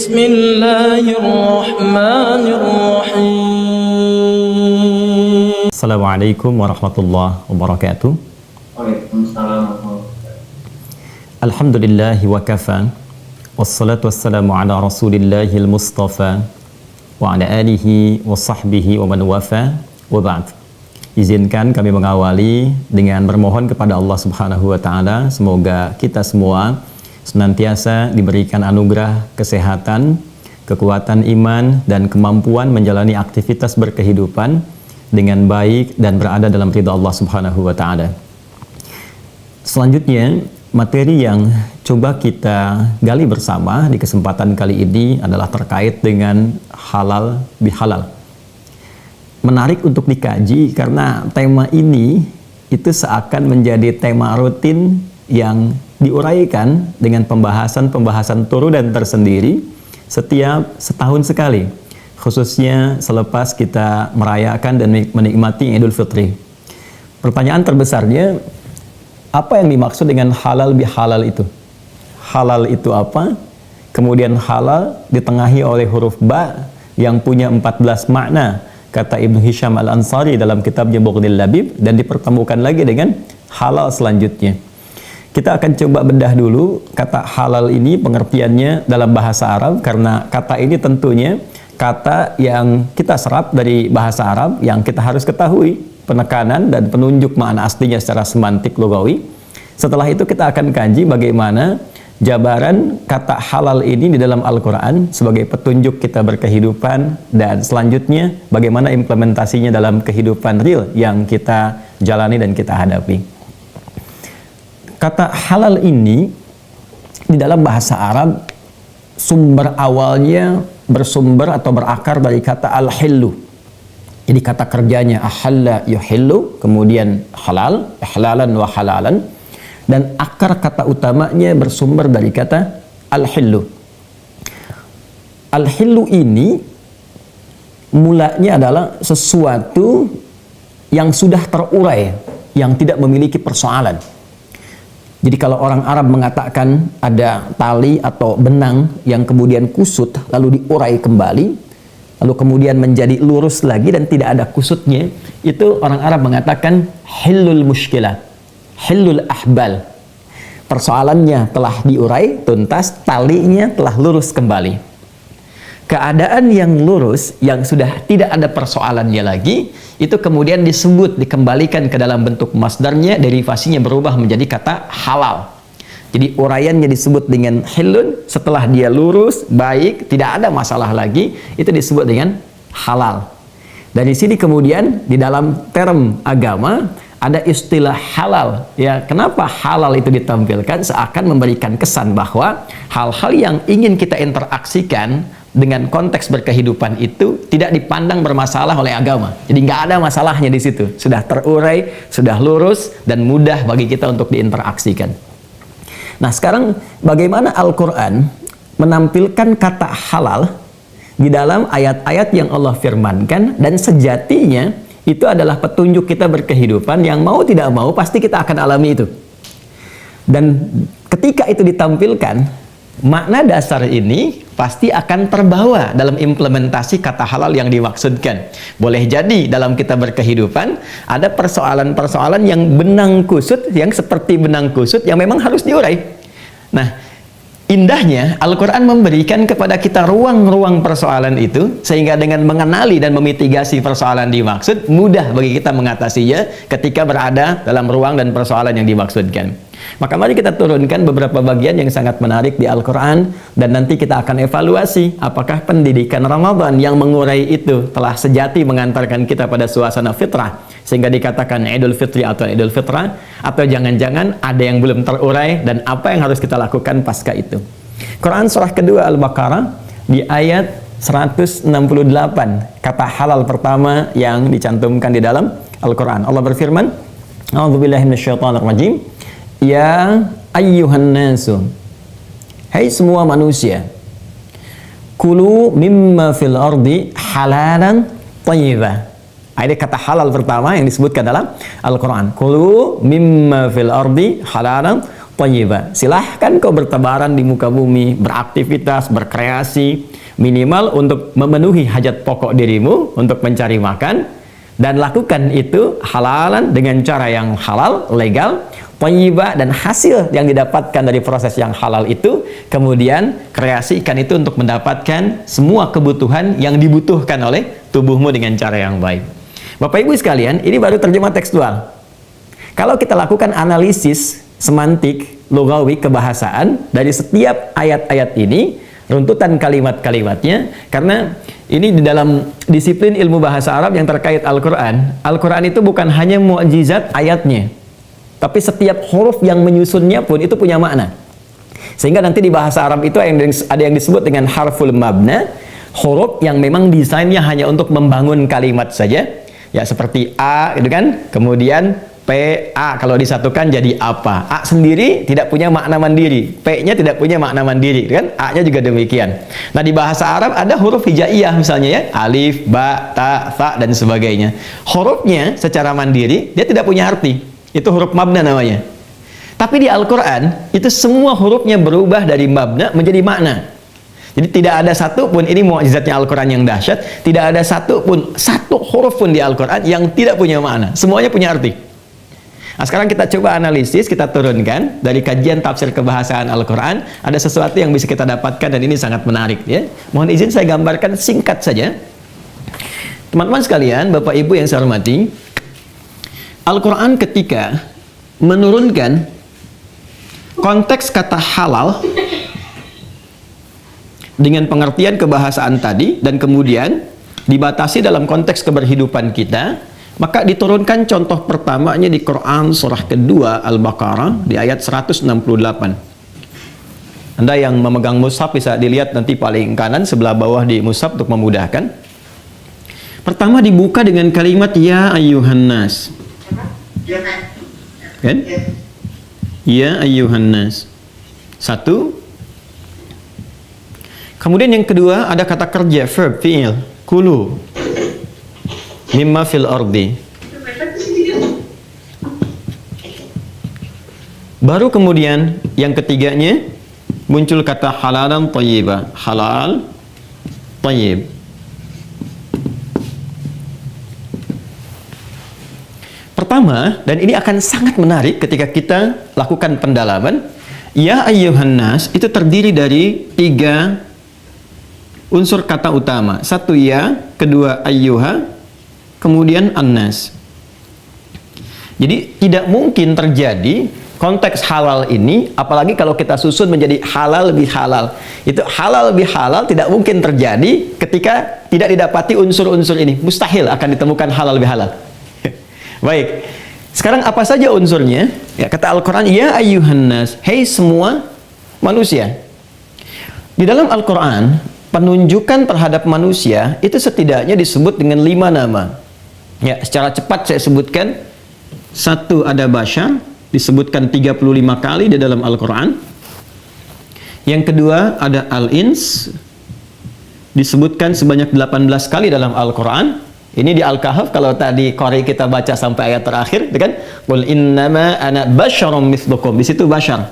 Bismillahirrahmanirrahim. Assalamualaikum warahmatullahi wabarakatuh. Waalaikumsalam warahmatullahi wabarakatuh. Alhamdulillahi wa kafa. Wassalatu wassalamu ala rasulillahil mustafa wa ala alihi wa sahbihi wa man wafa wa ba'd. Izinkan kami mengawali dengan bermohon kepada Allah Subhanahu wa taala, semoga kita semua senantiasa diberikan anugerah kesehatan, kekuatan iman, dan kemampuan menjalani aktivitas berkehidupan dengan baik dan berada dalam ridha Allah Subhanahu wa taala. Selanjutnya, materi yang coba kita gali bersama di kesempatan kali ini adalah terkait dengan halal bihalal. Menarik untuk dikaji karena tema ini itu seakan menjadi tema rutin yang diuraikan dengan pembahasan-pembahasan turunan tersendiri setiap setahun sekali, khususnya selepas kita merayakan dan menikmati Idul Fitri. Pertanyaan terbesarnya, apa yang dimaksud dengan halal bihalal itu? Halal itu apa? Kemudian halal ditengahi oleh huruf ba yang punya 14 makna, kata Ibnu Hisham Al-Ansari dalam kitabnya Bughnil Labib, dan dipertemukan lagi dengan halal selanjutnya. Kita akan coba bedah dulu kata halal ini pengertiannya dalam bahasa Arab, karena kata ini tentunya kata yang kita serap dari bahasa Arab yang kita harus ketahui penekanan dan penunjuk makna aslinya secara semantik lugawi. Setelah itu kita akan kaji bagaimana jabaran kata halal ini di dalam Al-Quran sebagai petunjuk kita berkehidupan, dan selanjutnya bagaimana implementasinya dalam kehidupan real yang kita jalani dan kita hadapi. Kata halal ini di dalam bahasa Arab sumber awalnya bersumber atau berakar dari kata al-hillu. Jadi kata kerjanya ahalla yuhillu, kemudian halal, ihlalan wa halalan, dan akar kata utamanya bersumber dari kata al-hillu. Al-hillu ini mulanya adalah sesuatu yang sudah terurai, yang tidak memiliki persoalan. Jadi kalau orang Arab mengatakan ada tali atau benang yang kemudian kusut lalu diurai kembali, lalu kemudian menjadi lurus lagi dan tidak ada kusutnya, itu orang Arab mengatakan hillul mushkilah, hillul ahbal. Persoalannya telah diurai tuntas, talinya telah lurus kembali. Keadaan yang lurus, yang sudah tidak ada persoalannya lagi, itu kemudian disebut, dikembalikan ke dalam bentuk masdarnya, derivasinya berubah menjadi kata halal. Jadi uraiannya disebut dengan hilun, setelah dia lurus, baik, tidak ada masalah lagi, itu disebut dengan halal. Dari sini kemudian di dalam term agama ada istilah halal. Ya, kenapa halal itu ditampilkan? Seakan memberikan kesan bahwa hal-hal yang ingin kita interaksikan dengan konteks berkehidupan itu tidak dipandang bermasalah oleh agama. Jadi nggak ada masalahnya di situ. Sudah terurai, sudah lurus, dan mudah bagi kita untuk diinteraksikan. Nah, sekarang bagaimana Al-Quran menampilkan kata halal di dalam ayat-ayat yang Allah firmankan, dan sejatinya itu adalah petunjuk kita berkehidupan yang mau tidak mau pasti kita akan alami itu. Dan ketika itu ditampilkan, makna dasar ini pasti akan terbawa dalam implementasi kata halal yang dimaksudkan. Boleh jadi dalam kita berkehidupan ada persoalan-persoalan yang benang kusut, yang seperti benang kusut yang memang harus diurai. Nah, indahnya Al-Quran memberikan kepada kita ruang-ruang persoalan itu, sehingga dengan mengenali dan memitigasi persoalan dimaksud, mudah bagi kita mengatasinya ketika berada dalam ruang dan persoalan yang dimaksudkan. Maka mari kita turunkan beberapa bagian yang sangat menarik di Al-Quran, dan nanti kita akan evaluasi apakah pendidikan Ramadan yang mengurai itu telah sejati mengantarkan kita pada suasana fitrah sehingga dikatakan Idul Fitri atau Idul Fitrah, atau jangan-jangan ada yang belum terurai dan apa yang harus kita lakukan pasca itu. Quran surah kedua Al-Baqarah di ayat 168, kata halal pertama yang dicantumkan di dalam Al-Quran. Allah berfirman, A'udzubillahi minasyaitonirrajim. Ya ayyuhan nasu, hai semua manusia, kulu mimma fil ardi halalan thayyibah. Ini kata halal pertama yang disebutkan dalam Al-Quran. Kulu mimma fil ardi halalan thayyibah. Silahkan kau bertebaran di muka bumi, beraktivitas, berkreasi, minimal untuk memenuhi hajat pokok dirimu, untuk mencari makan, dan lakukan itu halalan dengan cara yang halal, legal, thayyibah, dan hasil yang didapatkan dari proses yang halal itu kemudian kreasikan itu untuk mendapatkan semua kebutuhan yang dibutuhkan oleh tubuhmu dengan cara yang baik. Bapak Ibu sekalian, ini baru terjemah tekstual. Kalau kita lakukan analisis semantik, lugawi, kebahasaan dari setiap ayat-ayat ini, runtutan kalimat-kalimatnya, karena ini di dalam disiplin ilmu bahasa Arab yang terkait Al-Quran, Al-Quran itu bukan hanya mukjizat ayatnya, tapi setiap huruf yang menyusunnya pun itu punya makna. Sehingga nanti di bahasa Arab itu ada yang disebut dengan harful mabna, huruf yang memang desainnya hanya untuk membangun kalimat saja, ya seperti A gitu kan, kemudian P, A kalau disatukan jadi apa? A sendiri tidak punya makna mandiri, P-nya tidak punya makna mandiri, kan? A-nya juga demikian. Nah, di bahasa Arab ada huruf hijaiyah misalnya ya, alif, ba, ta, tha, dan sebagainya. Hurufnya secara mandiri dia tidak punya arti, itu huruf mabna namanya. Tapi di Al-Quran itu semua hurufnya berubah dari mabna menjadi makna. Jadi tidak ada satu pun, ini mukjizatnya Al-Quran yang dahsyat, tidak ada satu huruf pun di Al-Quran yang tidak punya makna, semuanya punya arti. Nah, sekarang kita coba analisis, kita turunkan dari kajian tafsir kebahasaan Al-Quran, ada sesuatu yang bisa kita dapatkan dan ini sangat menarik ya. Mohon izin saya gambarkan singkat saja. Teman-teman sekalian, Bapak Ibu yang saya hormati, Al-Quran ketika menurunkan konteks kata halal dengan pengertian kebahasaan tadi dan kemudian dibatasi dalam konteks keberhidupan kita, maka diturunkan contoh pertamanya di Quran surah kedua Al-Baqarah di ayat 168. Anda yang memegang mushaf bisa dilihat nanti paling kanan sebelah bawah di mushaf untuk memudahkan. Pertama dibuka dengan kalimat ya ayyuhan nas. Kan? Ya ayyuhan nas. Satu. Kemudian yang kedua ada kata kerja, verb, fi'il, kulu mimma fil ardi. Baru kemudian yang ketiganya muncul kata halalan thayyibah, halal thayyib. Pertama, dan ini akan sangat menarik ketika kita lakukan pendalaman, ya ayyuhan nas itu terdiri dari 3 unsur kata utama. Satu ya, kedua ayyuha, kemudian annas. Jadi tidak mungkin terjadi konteks halal ini, apalagi kalau kita susun menjadi halal lebih halal. Itu halal lebih halal tidak mungkin terjadi ketika tidak didapati unsur-unsur ini. Mustahil akan ditemukan halal lebih halal. Baik. Sekarang apa saja unsurnya? Ya, kata Al-Quran, ya ayyuhan nas, hei semua manusia. Di dalam Al-Quran, penunjukan terhadap manusia itu setidaknya disebut dengan 5 nama. Ya, secara cepat saya sebutkan. Satu, ada bashar, disebutkan 35 kali di dalam Al-Quran. Yang kedua, ada al-ins, disebutkan sebanyak 18 kali dalam Al-Quran. Ini di Al-Kahf, kalau tadi Qori kita baca sampai ayat terakhir, kan? Qul innama ana basyarum mithlukum. Di situ bashar.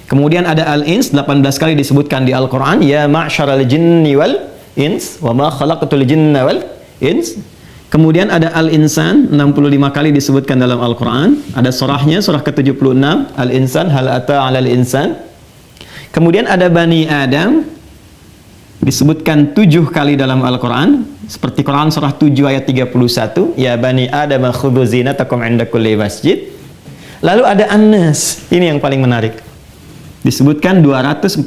Kemudian ada al-ins, 18 kali disebutkan di Al-Quran. Ya ma'syaral jinni wal ins, wa ma khalaqatul jinna wal ins. Kemudian ada al-insan, 65 kali disebutkan dalam Al-Quran. Ada surahnya, surah ke-76, al-insan, hal ata alal insan. Kemudian ada Bani Adam, disebutkan 7 kali dalam Al-Quran. Seperti Quran surah 7 ayat 31, ya Bani Adam khudhu zinatakum inda kulli masjid. Lalu ada An-Nas, ini yang paling menarik. Disebutkan 241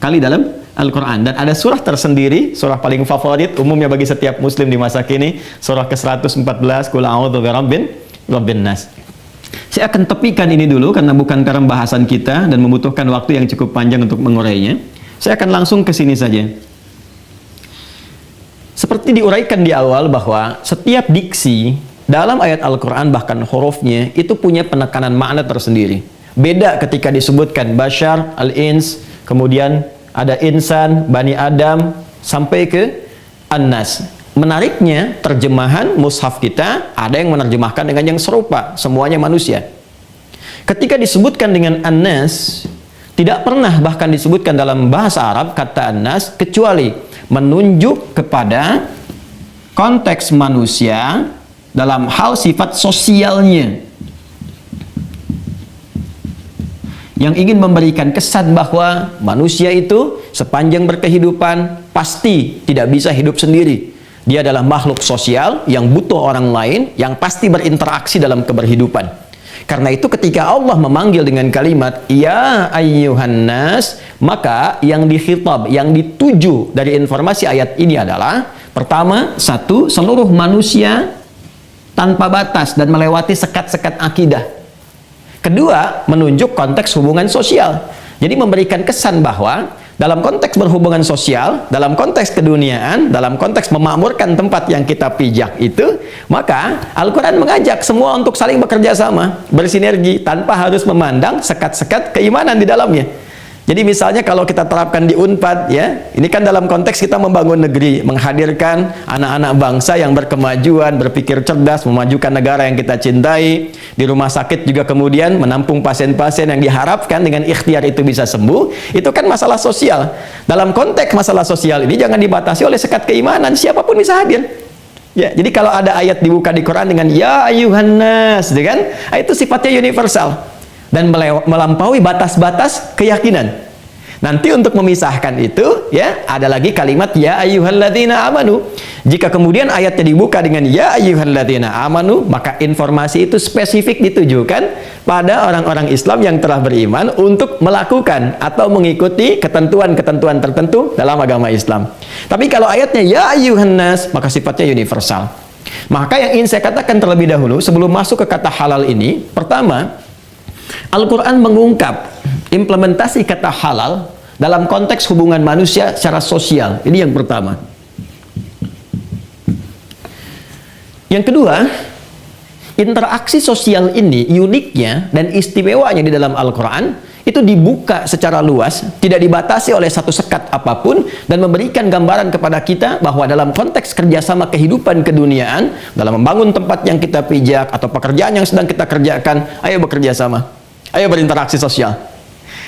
kali dalam Al-Quran. Dan ada surah tersendiri, surah paling favorit umumnya bagi setiap muslim di masa kini, surah ke-114, Qul a'udzu birabbin nas. Saya akan tepikan ini dulu karena bukan term bahasan kita dan membutuhkan waktu yang cukup panjang untuk mengurainya. Saya akan langsung ke sini saja. Seperti diuraikan di awal bahwa setiap diksi dalam ayat Al-Quran, bahkan hurufnya, itu punya penekanan makna tersendiri. Beda ketika disebutkan bashar, al-ins, kemudian ada insan, Bani Adam, sampai ke An-Nas. Menariknya, terjemahan mushaf kita ada yang menerjemahkan dengan yang serupa, semuanya manusia. ketika disebutkan dengan An-Nas, tidak pernah bahkan disebutkan dalam bahasa Arab kata An-Nas kecuali menunjuk kepada konteks manusia dalam hal sifat sosialnya, yang ingin memberikan kesan bahwa manusia itu sepanjang berkehidupan pasti tidak bisa hidup sendiri. Dia adalah makhluk sosial yang butuh orang lain, yang pasti berinteraksi dalam keberhidupan. Karena itu ketika Allah memanggil dengan kalimat ya ayyuhan nas, maka yang dikhitab, yang dituju dari informasi ayat ini adalah pertama, satu, seluruh manusia tanpa batas dan melewati sekat-sekat akidah. Kedua, menunjuk konteks hubungan sosial. Jadi memberikan kesan bahwa dalam konteks berhubungan sosial, dalam konteks keduniaan, dalam konteks memakmurkan tempat yang kita pijak itu, maka Al-Quran mengajak semua untuk saling bekerja sama, bersinergi, tanpa harus memandang sekat-sekat keimanan di dalamnya. Jadi misalnya kalau kita terapkan di Unpad, ya, ini kan dalam konteks kita membangun negeri, menghadirkan anak-anak bangsa yang berkemajuan, berpikir cerdas, memajukan negara yang kita cintai. Di rumah sakit juga kemudian menampung pasien-pasien yang diharapkan dengan ikhtiar itu bisa sembuh. Itu kan masalah sosial. Dalam konteks masalah sosial ini jangan dibatasi oleh sekat keimanan, siapapun bisa hadir. Ya, jadi kalau ada ayat dibuka di Quran dengan ya ayyuhan nas, kan? Itu sifatnya universal dan melampaui batas-batas keyakinan. Nanti untuk memisahkan itu, ya, ada lagi kalimat ya ayyuhalladzina amanu. Jika kemudian ayatnya dibuka dengan ya ayyuhalladzina amanu, maka informasi itu spesifik ditujukan pada orang-orang Islam yang telah beriman untuk melakukan atau mengikuti ketentuan-ketentuan tertentu dalam agama Islam. Tapi kalau ayatnya ya ayyuhan nas, maka sifatnya universal. Maka yang ingin saya katakan terlebih dahulu sebelum masuk ke kata halal ini, pertama, Al-Quran mengungkap implementasi kata halal dalam konteks hubungan manusia secara sosial. Ini yang pertama. Yang kedua, interaksi sosial ini uniknya dan istimewanya di dalam Al-Quran itu dibuka secara luas, tidak dibatasi oleh satu sekat apapun, dan memberikan gambaran kepada kita bahwa dalam konteks kerjasama kehidupan keduniaan, dalam membangun tempat yang kita pijak atau pekerjaan yang sedang kita kerjakan, ayo bekerja sama, ayo berinteraksi sosial.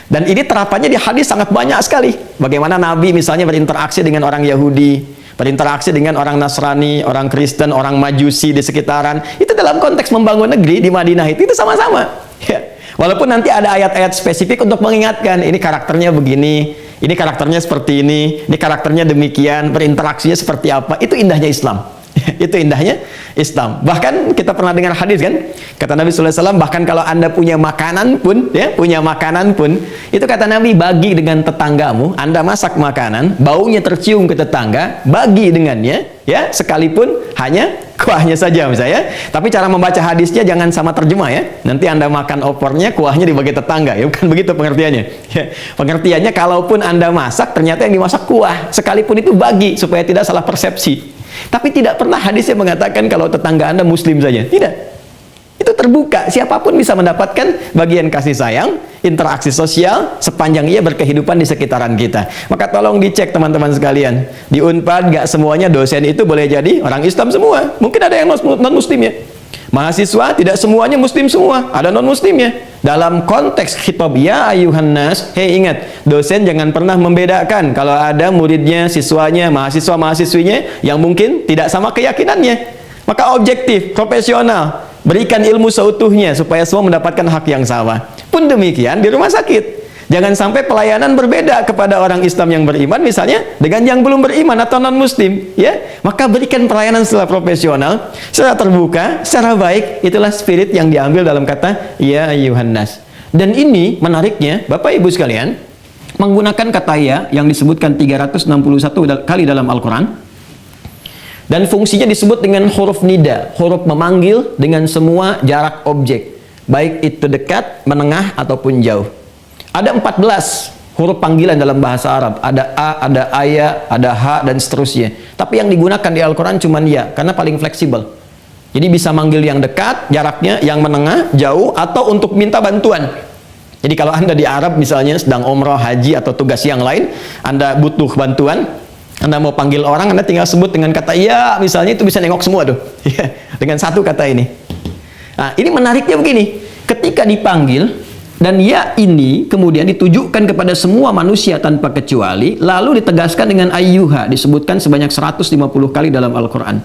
Dan ini terapannya di hadis sangat banyak sekali. Bagaimana Nabi misalnya berinteraksi dengan orang Yahudi, berinteraksi dengan orang Nasrani, orang Kristen, orang Majusi di sekitaran. Itu dalam konteks membangun negeri di Madinah itu sama-sama. Ya. Walaupun nanti ada ayat-ayat spesifik untuk mengingatkan, ini karakternya begini, ini karakternya seperti ini karakternya demikian, berinteraksinya seperti apa. Itu indahnya Islam. Itu indahnya Islam. Bahkan kita pernah dengar hadis kan, kata Nabi SAW, bahkan kalau anda punya makanan pun, ya, itu kata Nabi, bagi dengan tetanggamu. Anda masak makanan, baunya tercium ke tetangga, bagi dengannya, ya, sekalipun hanya kuahnya saja misalnya. Tapi cara membaca hadisnya jangan sama terjemah, ya. Nanti anda makan opornya, kuahnya dibagi tetangga, ya, bukan begitu pengertiannya. Ya. Pengertiannya, kalaupun anda masak, ternyata yang dimasak kuah, sekalipun itu bagi supaya tidak salah persepsi. Tapi tidak pernah hadisnya mengatakan kalau tetangga anda muslim saja. Tidak. Itu terbuka. Siapapun bisa mendapatkan bagian kasih sayang, interaksi sosial, sepanjang ia berkehidupan di sekitaran kita. Maka tolong dicek teman-teman sekalian. Di Unpad gak semuanya dosen itu boleh jadi orang Islam semua. Mungkin ada yang non-muslim ya. Mahasiswa tidak semuanya muslim semua. Ada non-muslimnya. Dalam konteks khitab ya ayuhan nas, hei ingat, dosen jangan pernah membedakan kalau ada muridnya, siswanya, mahasiswa-mahasiswinya yang mungkin tidak sama keyakinannya. Maka objektif, profesional, berikan ilmu seutuhnya supaya semua mendapatkan hak yang sama. Pun demikian di rumah sakit. Jangan sampai pelayanan berbeda kepada orang Islam yang beriman misalnya dengan yang belum beriman atau non-muslim, ya. Maka berikan pelayanan secara profesional, secara terbuka, secara baik. Itulah spirit yang diambil dalam kata ya ayyuhan nas. Dan ini menariknya, Bapak Ibu sekalian, menggunakan kata ya yang disebutkan 361 kali dalam Al-Quran. Dan fungsinya disebut dengan huruf nida, huruf memanggil dengan semua jarak objek, baik itu dekat, menengah ataupun jauh. Ada 14 huruf panggilan dalam bahasa Arab. Ada a, ada aya, ada ha, dan seterusnya. Tapi yang digunakan di Al-Quran cuma ya, karena paling fleksibel. Jadi bisa manggil yang dekat, jaraknya, yang menengah, jauh, atau untuk minta bantuan. Jadi kalau anda di Arab misalnya sedang umrah, haji, atau tugas yang lain, anda butuh bantuan, anda mau panggil orang, anda tinggal sebut dengan kata ya, misalnya, itu bisa nengok semua tuh. Dengan satu kata ini. Nah, ini menariknya begini. ketika dipanggil, dan ya ini kemudian ditujukan kepada semua manusia tanpa kecuali, lalu ditegaskan dengan ayyuha, disebutkan sebanyak 150 kali dalam Al-Quran.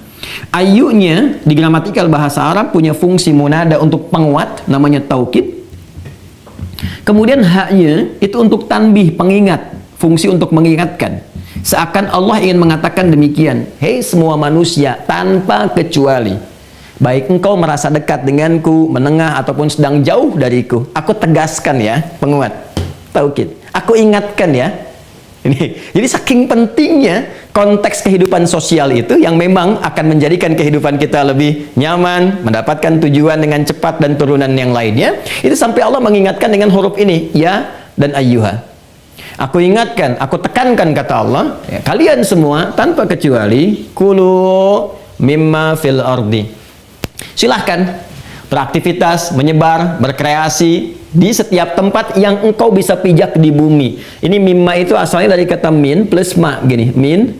Ayyunya di gramatikal bahasa Arab punya fungsi munada untuk penguat, namanya taukid. Kemudian haknya itu untuk tanbih, pengingat, fungsi untuk mengingatkan. Seakan Allah ingin mengatakan demikian, hei semua manusia tanpa kecuali, baik engkau merasa dekat denganku, menengah ataupun sedang jauh dariku, aku tegaskan ya, penguat, taukid, aku ingatkan ya. Ini, jadi saking pentingnya konteks kehidupan sosial itu yang memang akan menjadikan kehidupan kita lebih nyaman, mendapatkan tujuan dengan cepat dan turunan yang lainnya, itu sampai Allah mengingatkan dengan huruf ini, ya dan ayyuha. Aku ingatkan, aku tekankan, kata Allah, ya, kalian semua tanpa kecuali, kulu mimma fil ardi. Silahkan beraktivitas, menyebar, berkreasi di setiap tempat yang engkau bisa pijak di bumi. Ini mimma itu asalnya dari kata min plus ma, gini, min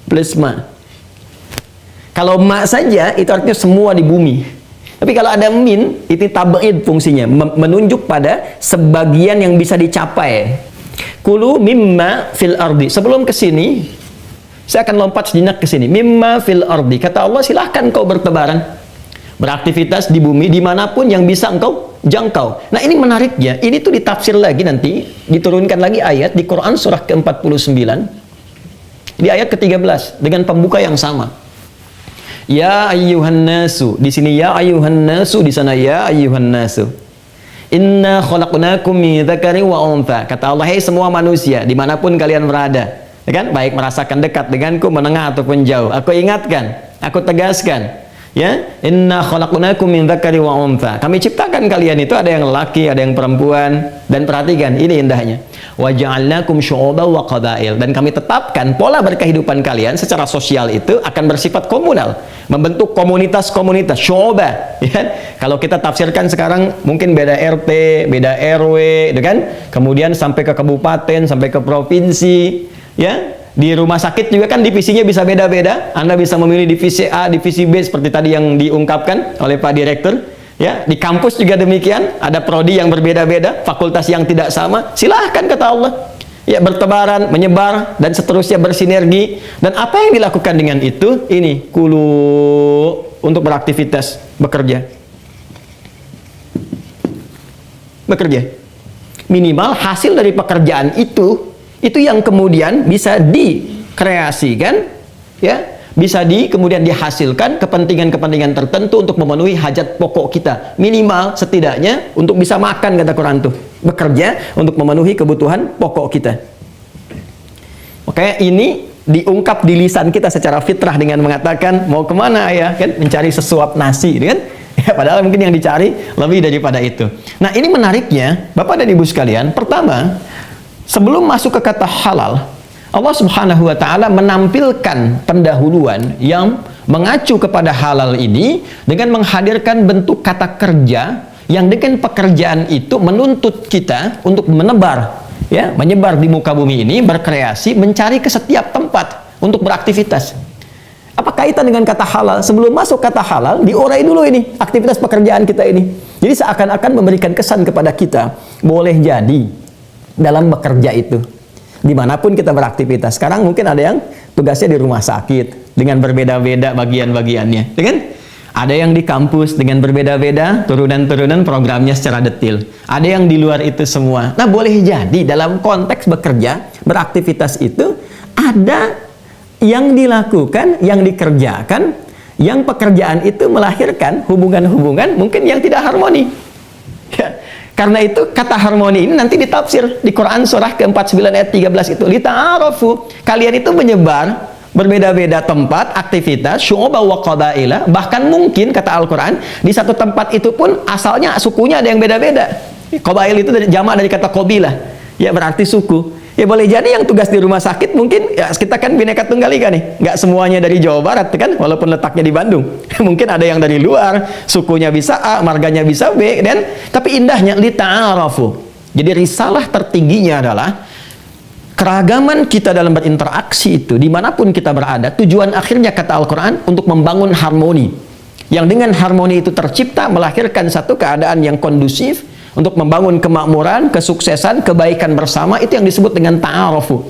plus ma. Kalau ma saja itu artinya semua di bumi. Tapi kalau ada min, itu tab'id fungsinya, menunjuk pada sebagian yang bisa dicapai. Kulu mimma fil ardi. Sebelum ke sini, saya akan lompat sejenak ke sini. Mimma fil ardi. Kata Allah, silahkan kau bertebaran, beraktivitas di bumi dimanapun yang bisa engkau jangkau. Nah ini menariknya, ini tuh ditafsir lagi nanti, diturunkan lagi ayat di Quran surah ke-49, di ayat ke-13 dengan pembuka yang sama. Ya ayyuhan nasu, di sini ya ayyuhan nasu, di sana ya ayyuhan nasu. Inna khalaqnakum min dzakarin wa untha. Kata Allah, hei semua manusia dimanapun kalian berada, ya kan? Baik merasakan dekat denganku, menengah ataupun jauh, aku ingatkan, aku tegaskan, ya, inna khalaqnakum min dzakarin wa untha. Kami ciptakan kalian itu ada yang laki, ada yang perempuan, dan perhatikan ini indahnya, wa ja'alnakum syu'uban wa qabail, dan kami tetapkan pola berkehidupan kalian secara sosial itu akan bersifat komunal, membentuk komunitas-komunitas, syu'uba, ya. Kalau kita tafsirkan sekarang mungkin beda RT, beda RW, gitu kan? Kemudian sampai ke kabupaten, sampai ke provinsi, ya. Di rumah sakit juga kan divisinya bisa beda-beda. Anda bisa memilih divisi A, divisi B seperti tadi yang diungkapkan oleh Pak Direktur. Ya, di kampus juga demikian, ada prodi yang berbeda-beda, fakultas yang tidak sama. Silahkan, kata Allah. Ya, bertebaran, menyebar, dan seterusnya bersinergi. Dan apa yang dilakukan dengan itu? Ini, kulu, untuk beraktivitas, bekerja. Minimal hasil dari pekerjaan itu yang kemudian bisa dikreasikan, ya, bisa kemudian dihasilkan kepentingan-kepentingan tertentu untuk memenuhi hajat pokok kita. Minimal setidaknya untuk bisa makan, kata Quran tuh. Bekerja untuk memenuhi kebutuhan pokok kita. Oke, ini diungkap di lisan kita secara fitrah dengan mengatakan, mau kemana ya, kan? Mencari sesuap nasi, kan? Ya, padahal mungkin yang dicari lebih daripada itu. Nah, ini menariknya, Bapak dan Ibu sekalian. Pertama, sebelum masuk ke kata halal, Allah Subhanahu wa Ta'ala menampilkan pendahuluan yang mengacu kepada halal ini dengan menghadirkan bentuk kata kerja yang dengan pekerjaan itu menuntut kita untuk menebar, ya, menyebar di muka bumi ini, berkreasi, mencari ke setiap tempat untuk beraktivitas. Apa kaitan dengan kata halal? Sebelum masuk kata halal, diurai dulu ini aktivitas pekerjaan kita ini. Jadi seakan-akan memberikan kesan kepada kita, boleh jadi dalam bekerja itu, dimanapun kita beraktivitas. Sekarang mungkin ada yang tugasnya di rumah sakit dengan berbeda-beda bagian-bagiannya, kan? Ada yang di kampus dengan berbeda-beda turunan-turunan programnya secara detail. Ada yang di luar itu semua. Nah, boleh jadi dalam konteks bekerja, beraktivitas itu ada yang dilakukan, yang dikerjakan, yang pekerjaan itu melahirkan hubungan-hubungan mungkin yang tidak harmoni. Ya. Karena itu kata harmoni ini nanti ditafsir di Quran surah ke-49 ayat 13 itu. Lita'arafu, kalian itu menyebar berbeda-beda tempat, aktivitas, syu'uba wa qabaila, bahkan mungkin kata Al-Quran di satu tempat itu pun asalnya sukunya ada yang beda-beda. Qabail itu jamak dari kata qabilah, ya berarti suku. Ya boleh jadi yang tugas di rumah sakit mungkin, ya kita kan Bhinneka Tunggal Ika nih, nggak semuanya dari Jawa Barat kan, walaupun letaknya di Bandung. Mungkin ada yang dari luar, sukunya bisa A, marganya bisa B, dan tapi indahnya lita'arafu. Jadi risalah tertingginya adalah keragaman kita dalam berinteraksi itu, dimanapun kita berada, tujuan akhirnya kata Al-Quran untuk membangun harmoni. yang dengan harmoni itu tercipta melahirkan satu keadaan yang kondusif untuk membangun kemakmuran, kesuksesan, kebaikan bersama. Itu yang disebut dengan ta'arufu.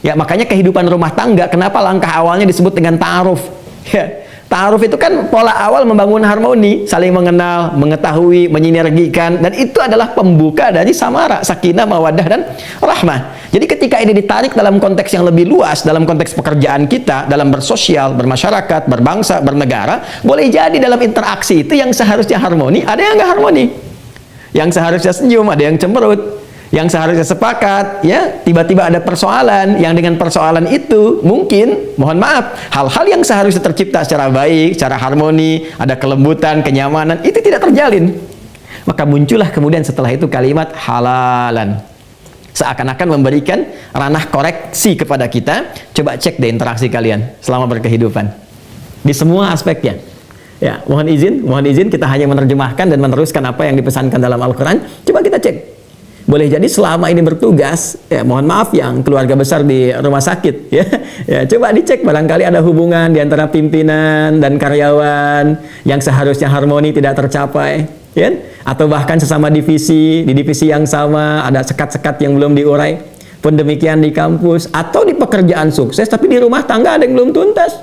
Ya, makanya kehidupan rumah tangga, kenapa langkah awalnya disebut dengan ta'aruf? Ya, ta'aruf itu kan pola awal membangun harmoni, saling mengenal, mengetahui, menyinergikan, dan itu adalah pembuka dari samara, sakinah, mawaddah, dan rahmah. Jadi ketika ini ditarik dalam konteks yang lebih luas, dalam konteks pekerjaan kita, dalam bersosial, bermasyarakat, berbangsa, bernegara, boleh jadi dalam interaksi itu yang seharusnya harmoni, ada yang nggak harmoni. Yang seharusnya senyum, ada yang cemberut. Yang seharusnya sepakat, ya, tiba-tiba ada persoalan, yang dengan persoalan itu mungkin, mohon maaf, hal-hal yang seharusnya tercipta secara baik, secara harmoni, ada kelembutan, kenyamanan, itu tidak terjalin. Maka muncullah kemudian setelah itu kalimat halalan. Seakan-akan memberikan ranah koreksi kepada kita. Coba cek deh interaksi kalian selama berkehidupan. Di semua aspeknya. Ya, mohon izin kita hanya menerjemahkan dan meneruskan apa yang dipesankan dalam Al-Quran. Coba kita cek. Boleh jadi selama ini bertugas, ya mohon maaf yang keluarga besar di rumah sakit, ya, ya coba dicek barangkali ada hubungan di antara pimpinan dan karyawan yang seharusnya harmoni tidak tercapai, ya, atau bahkan sesama divisi, di divisi yang sama ada sekat-sekat yang belum diurai. Pun demikian di kampus atau di pekerjaan sukses, tapi di rumah tangga ada yang belum tuntas.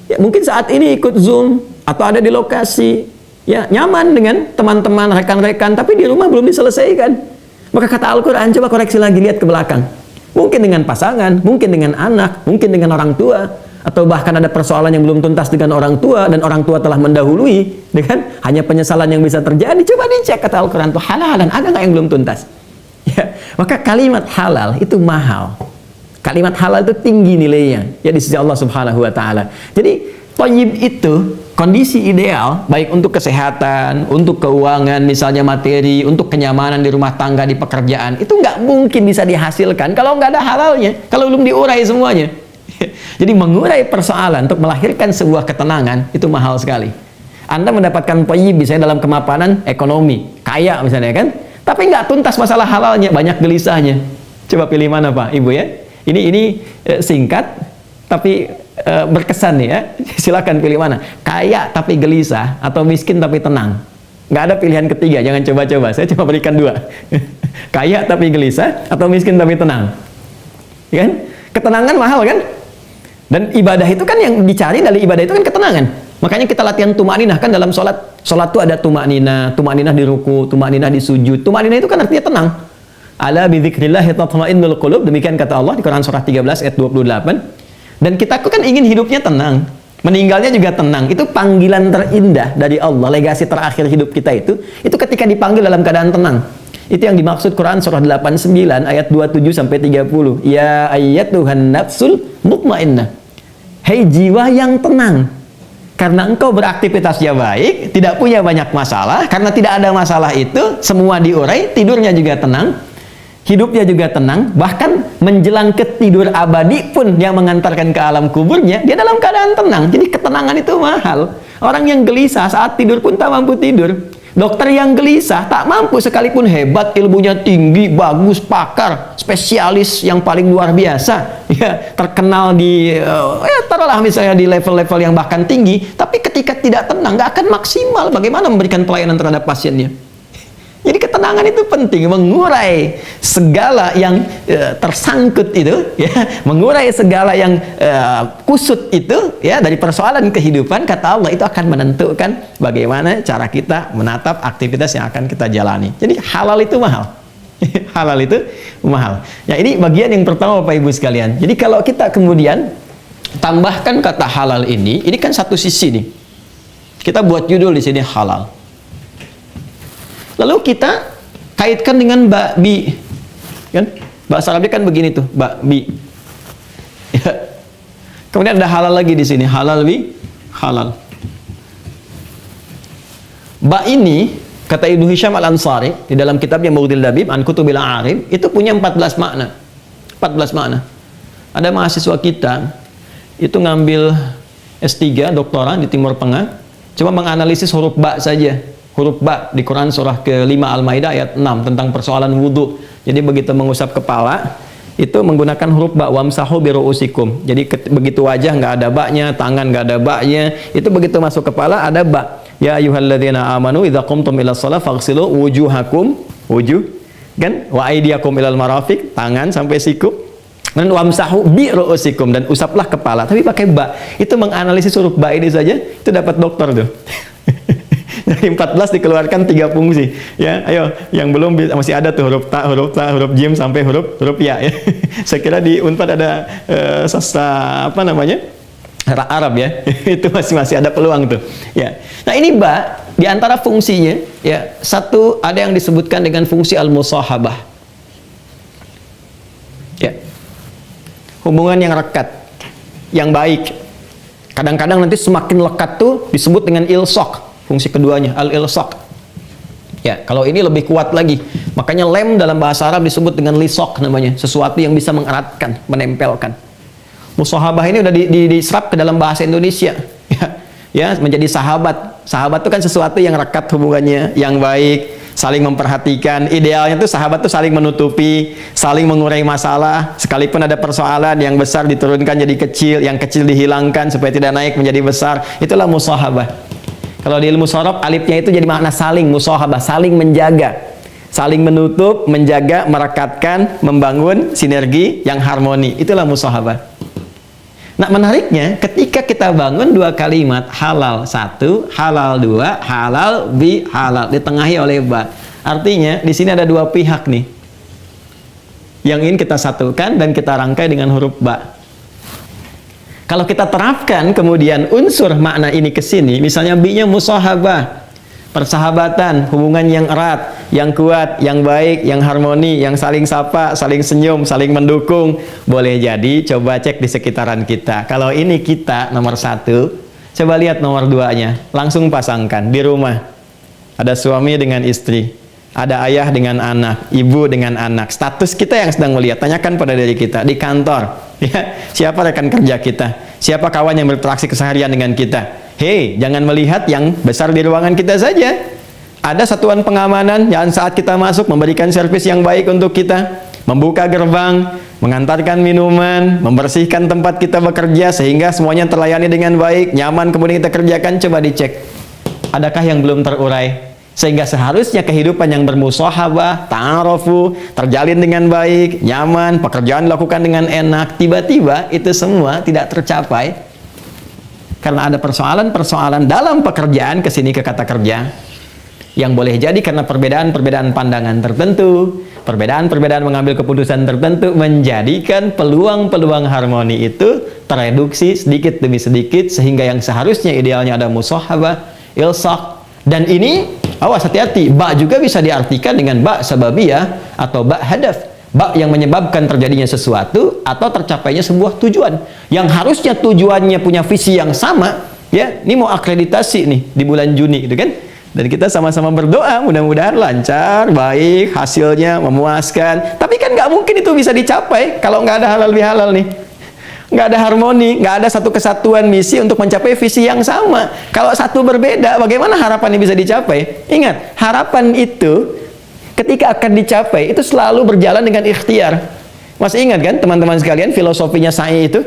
Ya, mungkin saat ini ikut Zoom atau ada di lokasi, ya nyaman dengan teman-teman, rekan-rekan, tapi di rumah belum diselesaikan. Maka kata Al-Quran, coba koreksi lagi, lihat ke belakang. Mungkin dengan pasangan, mungkin dengan anak, mungkin dengan orang tua, atau bahkan ada persoalan yang belum tuntas dengan orang tua, dan orang tua telah mendahului, dengan hanya penyesalan yang bisa terjadi. Coba dicek, kata Al-Quran, tuh halalan, ada nggak yang belum tuntas? Ya, maka kalimat halal itu mahal. Kalimat halal itu tinggi nilainya, ya di sisi Allah Subhanahu Wa Taala. Jadi thayyib itu kondisi ideal, baik untuk kesehatan, untuk keuangan, misalnya materi, untuk kenyamanan di rumah tangga, di pekerjaan, itu nggak mungkin bisa dihasilkan kalau nggak ada halalnya, kalau belum diurai semuanya. Jadi mengurai persoalan untuk melahirkan sebuah ketenangan, itu mahal sekali. Anda mendapatkan thayyib misalnya dalam kemapanan ekonomi, kaya misalnya kan, tapi nggak tuntas masalah halalnya, banyak gelisahnya. Coba pilih mana Pak, Ibu ya? Ini singkat, tapi berkesan nih ya. Silakan pilih mana, kaya tapi gelisah atau miskin tapi tenang. Nggak ada pilihan ketiga, jangan coba-coba, saya cuma berikan dua. Kaya tapi gelisah atau miskin tapi tenang, kan? Ketenangan mahal kan, dan ibadah itu kan yang dicari dari ibadah itu kan ketenangan. Makanya kita latihan tumakninah kan dalam sholat itu ada tumakninah di ruku, tumakninah di sujud. Tumakninah itu kan artinya tenang. Ala bi dzikrillah tatma'innul qulub, demikian kata Allah di Quran surah 13 ayat 28. Dan kita kan ingin hidupnya tenang, meninggalnya juga tenang. Itu panggilan terindah dari Allah, legasi terakhir hidup kita itu ketika dipanggil dalam keadaan tenang. Itu yang dimaksud Quran surah 89 ayat 27 sampai 30. Ya ayyatuhan nafsul mutmainnah. Hei jiwa yang tenang. Karena engkau beraktivitasnya baik, tidak punya banyak masalah, karena tidak ada masalah itu, semua diurai, tidurnya juga tenang, hidupnya juga tenang, bahkan menjelang ke tidur abadi pun yang mengantarkan ke alam kuburnya, dia dalam keadaan tenang. Jadi ketenangan itu mahal. Orang yang gelisah saat tidur pun tak mampu tidur. Dokter yang gelisah tak mampu sekalipun hebat, ilmunya tinggi, bagus, pakar, spesialis yang paling luar biasa, ya, terkenal di, ya taruhlah misalnya di level-level yang bahkan tinggi, tapi ketika tidak tenang, nggak akan maksimal bagaimana memberikan pelayanan terhadap pasiennya. Jadi ketenangan itu penting, mengurai segala yang tersangkut itu, ya, mengurai segala yang kusut itu, ya, dari persoalan kehidupan. Kata Allah itu akan menentukan bagaimana cara kita menatap aktivitas yang akan kita jalani. Jadi halal itu mahal. Halal itu mahal. Ya, ini bagian yang pertama Bapak Ibu sekalian. Jadi kalau kita kemudian tambahkan kata halal ini kan satu sisi nih. Kita buat judul di sini halal. Lalu kita kaitkan dengan bakbi, kan? Bahasa Arabnya kan begini tuh, bakbi. Ya. Kemudian ada halal lagi di sini, halal bi, halal. Ba ini kata Ibnu Hisham Al-Ansari di dalam kitabnya Mawdil Labib an Kutubil Arif itu punya 14 makna. 14 makna. Ada mahasiswa kita itu ngambil S3 doktoran di Timur Tengah, cuma menganalisis huruf ba saja. Huruf ba di Quran surah ke-5 Al-Maidah ayat 6 tentang persoalan wudhu. Jadi begitu mengusap kepala, itu menggunakan huruf ba, wamsahu biru'usikum. Jadi begitu wajah nggak ada baknya, tangan nggak ada baknya, itu begitu masuk kepala ada ba. Ya ayyuhalladzina amanu idza qumtum ila shalah faghsilu wujuhakum, wujuh kan, wa aydiyakum ilal marafiq, tangan sampai siku, dan wamsahu biru'usikum, dan usaplah kepala, tapi pakai ba. Itu menganalisis huruf ba ini saja itu dapat doktor tuh. Dari 14 dikeluarkan 3 fungsi. Ya, ayo yang belum masih ada tuh huruf ta, huruf jim sampai huruf ya. Saya kira di Unpad ada sastra apa namanya? Arab ya. Itu masih ada peluang tuh. Ya. Nah, ini ba di antara fungsinya ya, satu ada yang disebutkan dengan fungsi al-musahabah. Ya. Hubungan yang rekat, yang baik. Kadang-kadang nanti semakin lekat tuh disebut dengan ilsaq. Fungsi keduanya al-ilsaq. Ya, kalau ini lebih kuat lagi. Makanya lem dalam bahasa Arab disebut dengan lisaq namanya, sesuatu yang bisa mengeratkan, menempelkan. Musahabah ini udah diserap ke dalam bahasa Indonesia. Ya, menjadi sahabat. Sahabat itu kan sesuatu yang rekat hubungannya, yang baik, saling memperhatikan. Idealnya tuh sahabat tuh saling menutupi, saling mengurai masalah. Sekalipun ada persoalan yang besar diturunkan jadi kecil, yang kecil dihilangkan supaya tidak naik menjadi besar. Itulah musahabah. Kalau di ilmu sorof, alifnya itu jadi makna saling, musahabah, saling menjaga, saling menutup, menjaga, merekatkan, membangun sinergi yang harmoni. Itulah musahabah. Nah, menariknya ketika kita bangun 2 kalimat, halal 1, halal 2, halal bi halal, ditengahi oleh ba. Artinya di sini ada 2 pihak nih yang ingin kita satukan dan kita rangkai dengan huruf ba. Kalau kita terapkan kemudian unsur makna ini ke sini, misalnya bi-nya musahabah, persahabatan, hubungan yang erat, yang kuat, yang baik, yang harmoni, yang saling sapa, saling senyum, saling mendukung. Boleh jadi coba cek di sekitaran kita. Kalau ini kita nomor 1, coba lihat nomor 2-nya. Langsung pasangkan di rumah. Ada suami dengan istri, ada ayah dengan anak, ibu dengan anak. Status kita yang sedang melihat. Tanyakan pada diri kita di kantor. Ya, siapa rekan kerja kita? Siapa kawan yang berinteraksi keseharian dengan kita? Hei, jangan melihat yang besar di ruangan kita saja. Ada satuan pengamanan yang saat kita masuk memberikan servis yang baik untuk kita, membuka gerbang, mengantarkan minuman, membersihkan tempat kita bekerja sehingga semuanya terlayani dengan baik, nyaman, kemudian kita kerjakan. Coba dicek, adakah yang belum terurai? Sehingga seharusnya kehidupan yang bermusahabah, ta'arufu, terjalin dengan baik, nyaman, pekerjaan dilakukan dengan enak. Tiba-tiba itu semua tidak tercapai karena ada persoalan-persoalan dalam pekerjaan, kesini ke kata kerja, yang boleh jadi karena perbedaan-perbedaan pandangan tertentu, perbedaan-perbedaan mengambil keputusan tertentu, menjadikan peluang-peluang harmoni itu tereduksi sedikit demi sedikit, sehingga yang seharusnya idealnya ada musahabah, ilsaq. Dan ini, awas hati-hati, ba juga bisa diartikan dengan ba sababiyah atau ba hadaf. Ba yang menyebabkan terjadinya sesuatu atau tercapainya sebuah tujuan. Yang harusnya tujuannya punya visi yang sama, ya. Ini mau akreditasi nih di bulan Juni gitu kan. Dan kita sama-sama berdoa mudah-mudahan lancar, baik, hasilnya memuaskan. Tapi kan nggak mungkin itu bisa dicapai kalau nggak ada halal bihalal nih. Nggak ada harmoni, nggak ada satu kesatuan misi untuk mencapai visi yang sama. Kalau satu berbeda, bagaimana harapan ini bisa dicapai? Ingat, harapan itu ketika akan dicapai, itu selalu berjalan dengan ikhtiar. Masih ingat kan teman-teman sekalian filosofinya sa'i itu?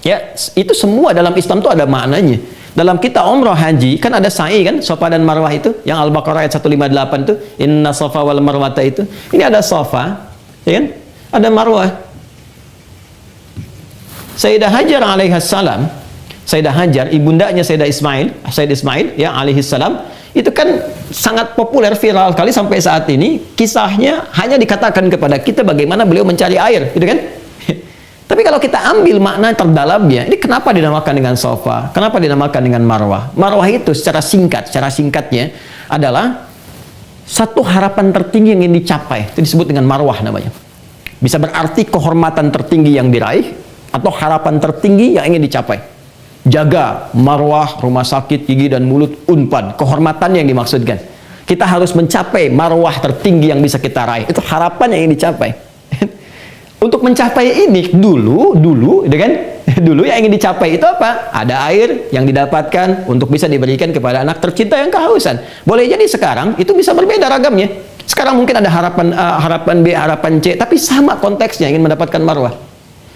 Ya, itu semua dalam Islam itu ada maknanya. Dalam kita umrah haji, kan ada sa'i kan, Safa dan Marwah itu, yang Al-Baqarah ayat 158 itu, inna safa wal marwata itu. Ini ada Safa, ya kan? Ada Marwah. Sayyidah Hajar alaihissalam, Sayyidah Hajar, ibundanya Sayyid Ismail ya alaihissalam, itu kan sangat populer, viral sekali sampai saat ini. Kisahnya hanya dikatakan kepada kita bagaimana beliau mencari air, gitu kan? Tapi kalau kita ambil makna terdalamnya, ini kenapa dinamakan dengan Safa? Kenapa dinamakan dengan Marwah? Marwah itu secara singkatnya adalah satu harapan tertinggi yang ingin dicapai. Itu disebut dengan Marwah namanya. Bisa berarti kehormatan tertinggi yang diraih, atau harapan tertinggi yang ingin dicapai. Jaga marwah rumah sakit gigi dan mulut Unpad, kehormatan yang dimaksudkan. Kita harus mencapai marwah tertinggi yang bisa kita raih. Itu harapan yang ingin dicapai. Untuk mencapai ini dulu gitu kan? Dulu yang ingin dicapai itu apa? Ada air yang didapatkan untuk bisa diberikan kepada anak tercinta yang kehausan. Boleh jadi sekarang itu bisa berbeda ragamnya. Sekarang mungkin ada harapan B, harapan C, tapi sama konteksnya, ingin mendapatkan marwah.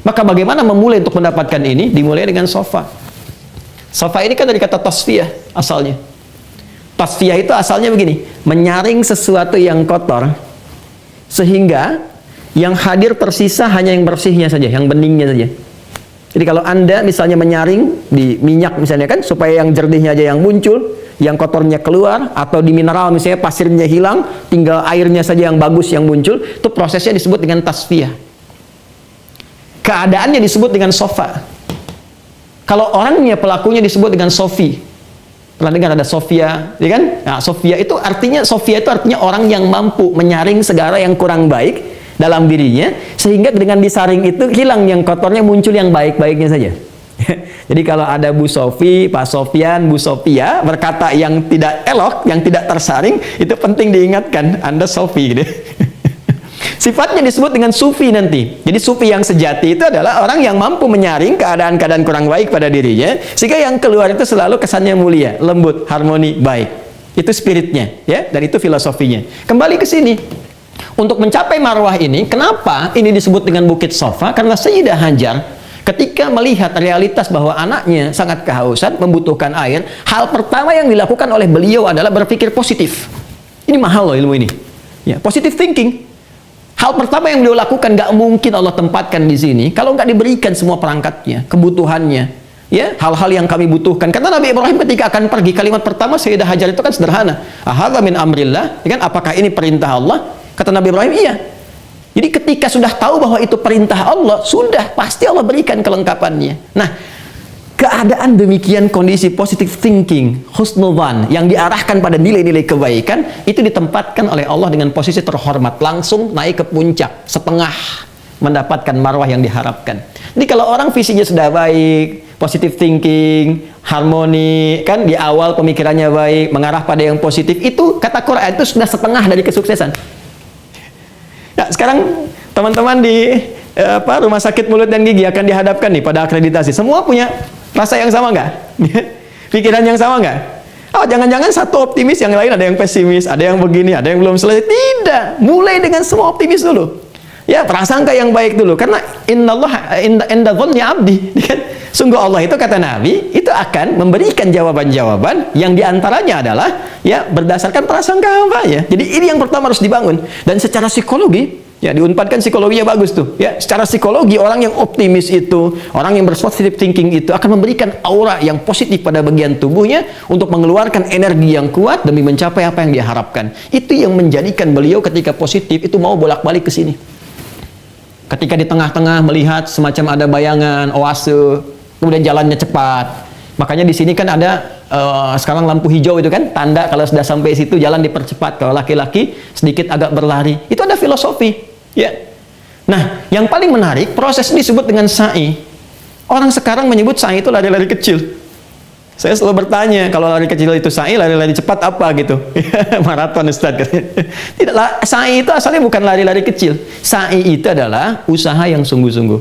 Maka bagaimana memulai untuk mendapatkan ini? Dimulai dengan sofa. Sofa ini kan dari kata tasfiyah asalnya. Tasfiyah itu asalnya begini, menyaring sesuatu yang kotor, sehingga yang hadir tersisa hanya yang bersihnya saja, yang beningnya saja. Jadi kalau Anda misalnya menyaring di minyak misalnya kan, supaya yang jernihnya aja yang muncul, yang kotornya keluar, atau di mineral misalnya pasirnya hilang, tinggal airnya saja yang bagus yang muncul, itu prosesnya disebut dengan tasfiyah. Keadaannya disebut dengan sofa. Kalau orangnya, pelakunya disebut dengan sofi. Pernah dengar ada Sofia, ya kan? Nah, Sofia itu artinya orang yang mampu menyaring segala yang kurang baik dalam dirinya, sehingga dengan disaring itu hilang yang kotornya, muncul yang baik-baiknya saja. Jadi kalau ada Bu Sofi, Pak Sofian, Bu Sofia berkata yang tidak elok, yang tidak tersaring, itu penting diingatkan, Anda Sofi gitu. Sifatnya disebut dengan sufi nanti. Jadi sufi yang sejati itu adalah orang yang mampu menyaring keadaan-keadaan kurang baik pada dirinya, sehingga yang keluar itu selalu kesannya mulia, lembut, harmoni, baik. Itu spiritnya, ya, dan itu filosofinya. Kembali ke sini. Untuk mencapai marwah ini, kenapa ini disebut dengan Bukit Sofa? Karena Sayyidah Hajar ketika melihat realitas bahwa anaknya sangat kehausan, membutuhkan air, hal pertama yang dilakukan oleh beliau adalah berpikir positif. Ini mahal loh ilmu ini. Ya, positive thinking. Hal pertama yang beliau lakukan, gak mungkin Allah tempatkan di sini kalau nggak diberikan semua perangkatnya, kebutuhannya, ya, hal-hal yang kami butuhkan. Karena Nabi Ibrahim ketika akan pergi, kalimat pertama Sayyidah Hajar itu kan sederhana. Ahadza min amrillah, ya kan? Apakah ini perintah Allah? Kata Nabi Ibrahim, iya. Jadi ketika sudah tahu bahwa itu perintah Allah, sudah pasti Allah berikan kelengkapannya. Nah, keadaan demikian, kondisi positive thinking, husnudzan yang diarahkan pada nilai-nilai kebaikan, itu ditempatkan oleh Allah dengan posisi terhormat, langsung naik ke puncak, setengah mendapatkan marwah yang diharapkan. Jadi kalau orang visinya sudah baik, positive thinking, harmoni, kan di awal pemikirannya baik, mengarah pada yang positif, itu kata Quran itu sudah setengah dari kesuksesan. Nah, sekarang teman-teman di rumah sakit mulut dan gigi akan dihadapkan nih pada akreditasi. Semua punya rasa yang sama nggak? Pikiran yang sama nggak? Oh, jangan-jangan satu optimis, yang lain ada yang pesimis, ada yang begini, ada yang belum selesai. Tidak, mulai dengan semua optimis dulu. Ya, prasangka yang baik dulu. Karena innallaha inda dhanni abdi. Sungguh Allah itu, kata Nabi, itu akan memberikan jawaban-jawaban yang diantaranya adalah ya berdasarkan prasangka hambanya. Jadi ini yang pertama harus dibangun. Dan secara psikologi, ya diunpadkan psikologinya bagus tuh. Ya, secara psikologi orang yang optimis itu, orang yang berpositive thinking itu akan memberikan aura yang positif pada bagian tubuhnya untuk mengeluarkan energi yang kuat demi mencapai apa yang diharapkan. Itu yang menjadikan beliau ketika positif itu mau bolak-balik ke sini. Ketika di tengah-tengah melihat semacam ada bayangan oase, kemudian jalannya cepat. Makanya di sini kan ada sekarang lampu hijau itu kan tanda kalau sudah sampai situ jalan dipercepat. Kalau laki-laki sedikit agak berlari. Itu ada filosofi, ya. Nah, yang paling menarik proses ini disebut dengan sa'i. Orang sekarang menyebut sa'i itu lari-lari kecil. Saya selalu bertanya, kalau lari kecil itu sa'i, lari-lari cepat apa gitu? Maraton Ustaz. Tidak, sa'i itu asalnya bukan lari-lari kecil. Sa'i itu adalah usaha yang sungguh-sungguh.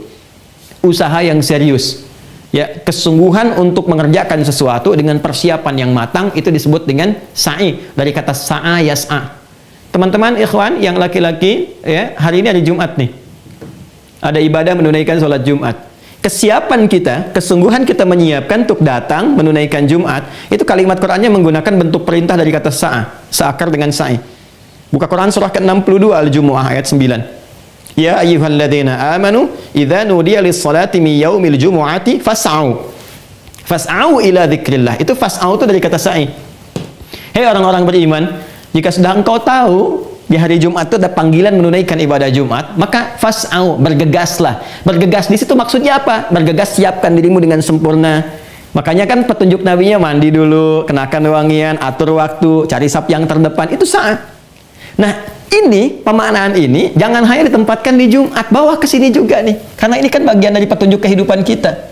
Usaha yang serius. Ya, kesungguhan untuk mengerjakan sesuatu dengan persiapan yang matang, itu disebut dengan sa'i, dari kata sa'a yas'a. Teman-teman ikhwan yang laki-laki, ya, hari ini hari Jumat nih. Ada ibadah menunaikan sholat Jumat. Kesiapan kita, kesungguhan kita menyiapkan untuk datang menunaikan Jumat, itu kalimat Qur'annya menggunakan bentuk perintah dari kata sa'a, seakar dengan sa'i. Buka Quran surah ke-62 Al-Jumu'ah ayat 9. Ya ayyuhalladzina amanu idza nudiya lis-salati min yaumil jumu'ati fas'au. Fas'au ila dzikrillah. Itu fas'au itu dari kata sa'i. Hei orang-orang beriman, jika sudah engkau tahu di hari Jumat itu ada panggilan menunaikan ibadah Jumat, maka fas'au, bergegaslah. Bergegas di situ maksudnya apa? Bergegas, siapkan dirimu dengan sempurna. Makanya kan petunjuk nabinya mandi dulu, kenakan wangian, atur waktu, cari saf yang terdepan, itu saat. Nah, ini pemaknaan ini jangan hanya ditempatkan di Jumat, bawa ke sini juga nih. Karena ini kan bagian dari petunjuk kehidupan kita.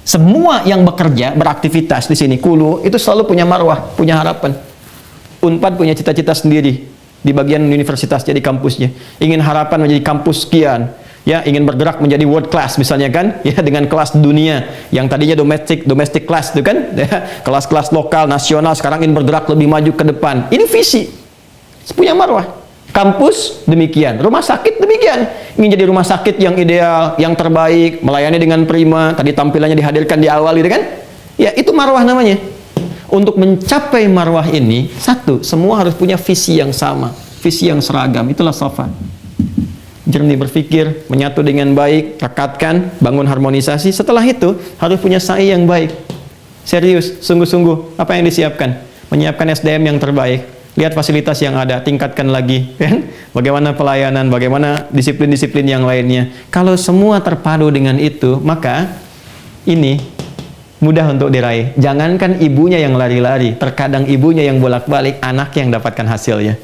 Semua yang bekerja, beraktivitas di sini, kulu, itu selalu punya marwah, punya harapan. Unpad punya cita-cita sendiri di bagian universitasnya, di kampusnya, ingin harapan menjadi kampus sekian, ya, ingin bergerak menjadi world class misalnya kan, ya, dengan kelas dunia yang tadinya domestic class itu kan, ya, kelas-kelas lokal nasional, sekarang ingin bergerak lebih maju ke depan. Ini visi, punya marwah. Kampus demikian, rumah sakit demikian. Ingin jadi rumah sakit yang ideal, yang terbaik, melayani dengan prima, tadi tampilannya dihadirkan di awal gitu kan? Ya, itu marwah namanya. Untuk mencapai marwah ini, satu, semua harus punya visi yang sama, visi yang seragam, itulah sofa. Jernih berpikir, menyatu dengan baik, rekatkan, bangun harmonisasi. Setelah itu, harus punya sa'i yang baik. Serius, sungguh-sungguh, apa yang disiapkan? Menyiapkan SDM yang terbaik. Lihat fasilitas yang ada, tingkatkan lagi. Kan? Bagaimana pelayanan, bagaimana disiplin-disiplin yang lainnya. Kalau semua terpadu dengan itu, maka ini mudah untuk diraih. Jangankan ibunya yang lari-lari, terkadang ibunya yang bolak-balik, anak yang dapatkan hasilnya.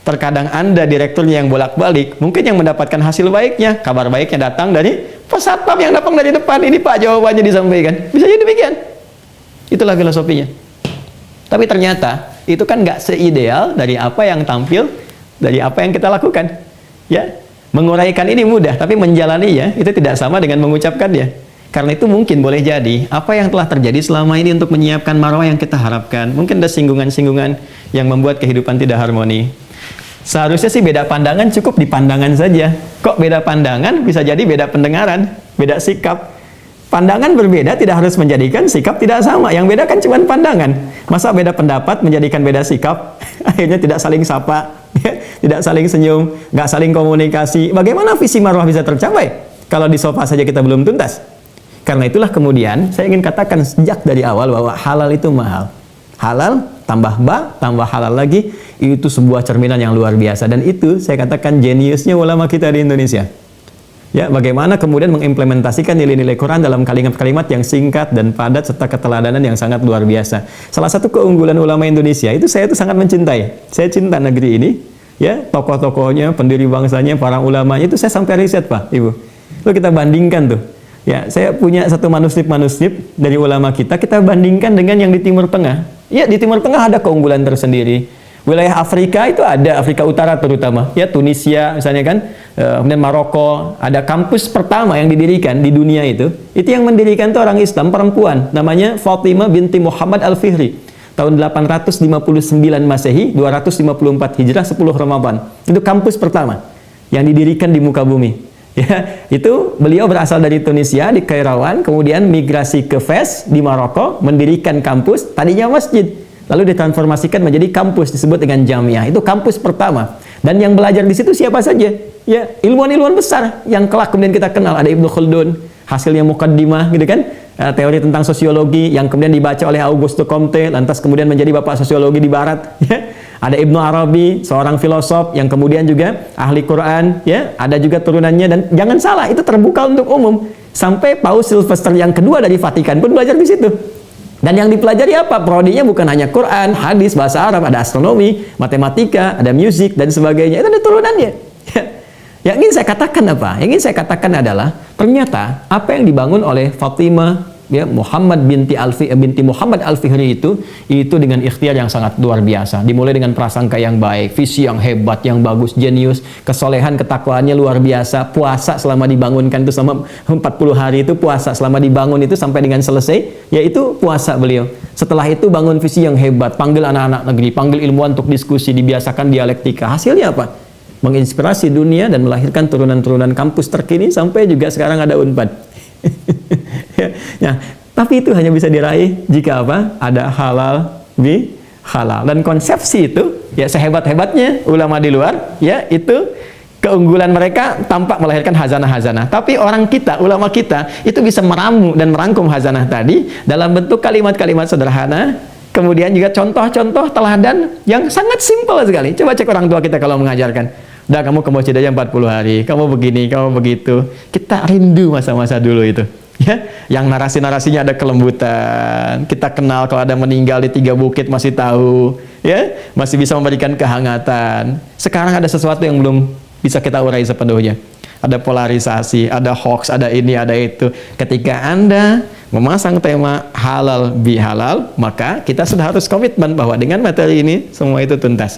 Terkadang Anda direkturnya yang bolak-balik, mungkin yang mendapatkan hasil baiknya, kabar baiknya datang dari Satpam yang datang dari depan. Ini Pak, jawabannya disampaikan. Bisa jadi demikian. Itulah filosofinya. Tapi ternyata itu kan nggak seideal dari apa yang tampil, dari apa yang kita lakukan. Ya, menguraikan ini mudah, tapi menjalaninya itu tidak sama dengan mengucapkannya. Karena itu mungkin boleh jadi apa yang telah terjadi selama ini untuk menyiapkan marwah yang kita harapkan. Mungkin ada singgungan-singgungan yang membuat kehidupan tidak harmoni. Seharusnya sih beda pandangan cukup di pandangan saja. Kok beda pandangan bisa jadi beda pendengaran, beda sikap. Pandangan berbeda tidak harus menjadikan sikap tidak sama. Yang beda kan cuma pandangan. Masa beda pendapat menjadikan beda sikap? Akhirnya tidak saling sapa, tidak saling senyum, nggak saling komunikasi. Bagaimana visi marwah bisa tercapai kalau di sofa saja kita belum tuntas? Karena itulah kemudian saya ingin katakan sejak dari awal bahwa halal itu mahal. Halal tambah tambah halal lagi, itu sebuah cerminan yang luar biasa. Dan itu saya katakan jeniusnya ulama kita di Indonesia. Ya, bagaimana kemudian mengimplementasikan nilai-nilai Quran dalam kalimat-kalimat yang singkat dan padat serta keteladanan yang sangat luar biasa. Salah satu keunggulan ulama Indonesia itu saya itu sangat mencintai. Saya cinta negeri ini, ya, tokoh-tokohnya, pendiri bangsanya, para ulamanya itu saya sampai riset, Pak, Ibu. Lalu kita bandingkan tuh. Ya, saya punya satu manuskrip dari ulama kita bandingkan dengan yang di Timur Tengah. Ya, di Timur Tengah ada keunggulan tersendiri. Wilayah Afrika itu ada, Afrika Utara terutama, ya, Tunisia misalnya kan, kemudian Maroko, ada kampus pertama yang didirikan di dunia itu yang mendirikan itu orang Islam perempuan, namanya Fatimah binti Muhammad Al-Fihri, tahun 859 Masehi, 254 Hijrah, 10 Ramadan. Itu kampus pertama yang didirikan di muka bumi. Ya, itu beliau berasal dari Tunisia, di Kairawan, kemudian migrasi ke Fez di Maroko, mendirikan kampus, tadinya masjid, lalu ditransformasikan menjadi kampus disebut dengan Jamiah. Itu kampus pertama. Dan yang belajar di situ siapa saja? Ya, ilmuwan-ilmuwan besar yang kelak kemudian kita kenal. Ada Ibnu Khaldun, hasilnya Muqaddimah gitu kan, teori tentang sosiologi yang kemudian dibaca oleh Auguste Comte, lantas kemudian menjadi bapak sosiologi di barat, ya. Ada Ibnu Arabi, seorang filosof yang kemudian juga ahli Quran, ya. Ada juga turunannya, dan jangan salah, itu terbuka untuk umum. Sampai Paus Sylvester yang kedua dari Vatikan pun belajar di situ. Dan yang dipelajari apa? Prodinya bukan hanya Quran, hadis, bahasa Arab, ada astronomi, matematika, ada musik dan sebagainya. Itu ada turunannya. Yang ingin saya katakan apa? Yang ingin saya katakan adalah ternyata apa yang dibangun oleh Fatimah, ya, Muhammad binti Muhammad Al-Fihri itu dengan ikhtiar yang sangat luar biasa. Dimulai dengan prasangka yang baik, visi yang hebat, yang bagus, jenius, kesolehan, ketakwaannya luar biasa, puasa selama dibangunkan itu selama 40 hari itu puasa, selama dibangun itu sampai dengan selesai, yaitu puasa beliau. Setelah itu bangun visi yang hebat, panggil anak-anak negeri, panggil ilmuwan untuk diskusi, dibiasakan dialektika. Hasilnya apa? Menginspirasi dunia dan melahirkan turunan-turunan kampus terkini sampai juga sekarang ada Unpad. Nah, tapi itu hanya bisa diraih jika apa? Ada halal bi halal. Dan konsepsi itu, ya, sehebat-hebatnya ulama di luar, ya, itu keunggulan mereka tampak melahirkan hazanah-hazanah. Tapi orang kita, ulama kita, itu bisa meramu dan merangkum hazanah tadi dalam bentuk kalimat-kalimat sederhana. Kemudian juga contoh-contoh teladan yang sangat simpel sekali. Coba cek orang tua kita kalau mengajarkan. Udah, kamu ke masjid aja 40 hari, kamu begini, kamu begitu. Kita rindu masa-masa dulu itu. Ya, yang narasi-narasinya ada kelembutan. Kita kenal kalau ada meninggal di 3 bukit masih tahu, ya, masih bisa memberikan kehangatan. Sekarang ada sesuatu yang belum bisa kita urai sepenuhnya. Ada polarisasi, ada hoax, ada ini, ada itu. Ketika Anda memasang tema halal bihalal, maka kita sudah harus komitmen bahwa dengan materi ini semua itu tuntas,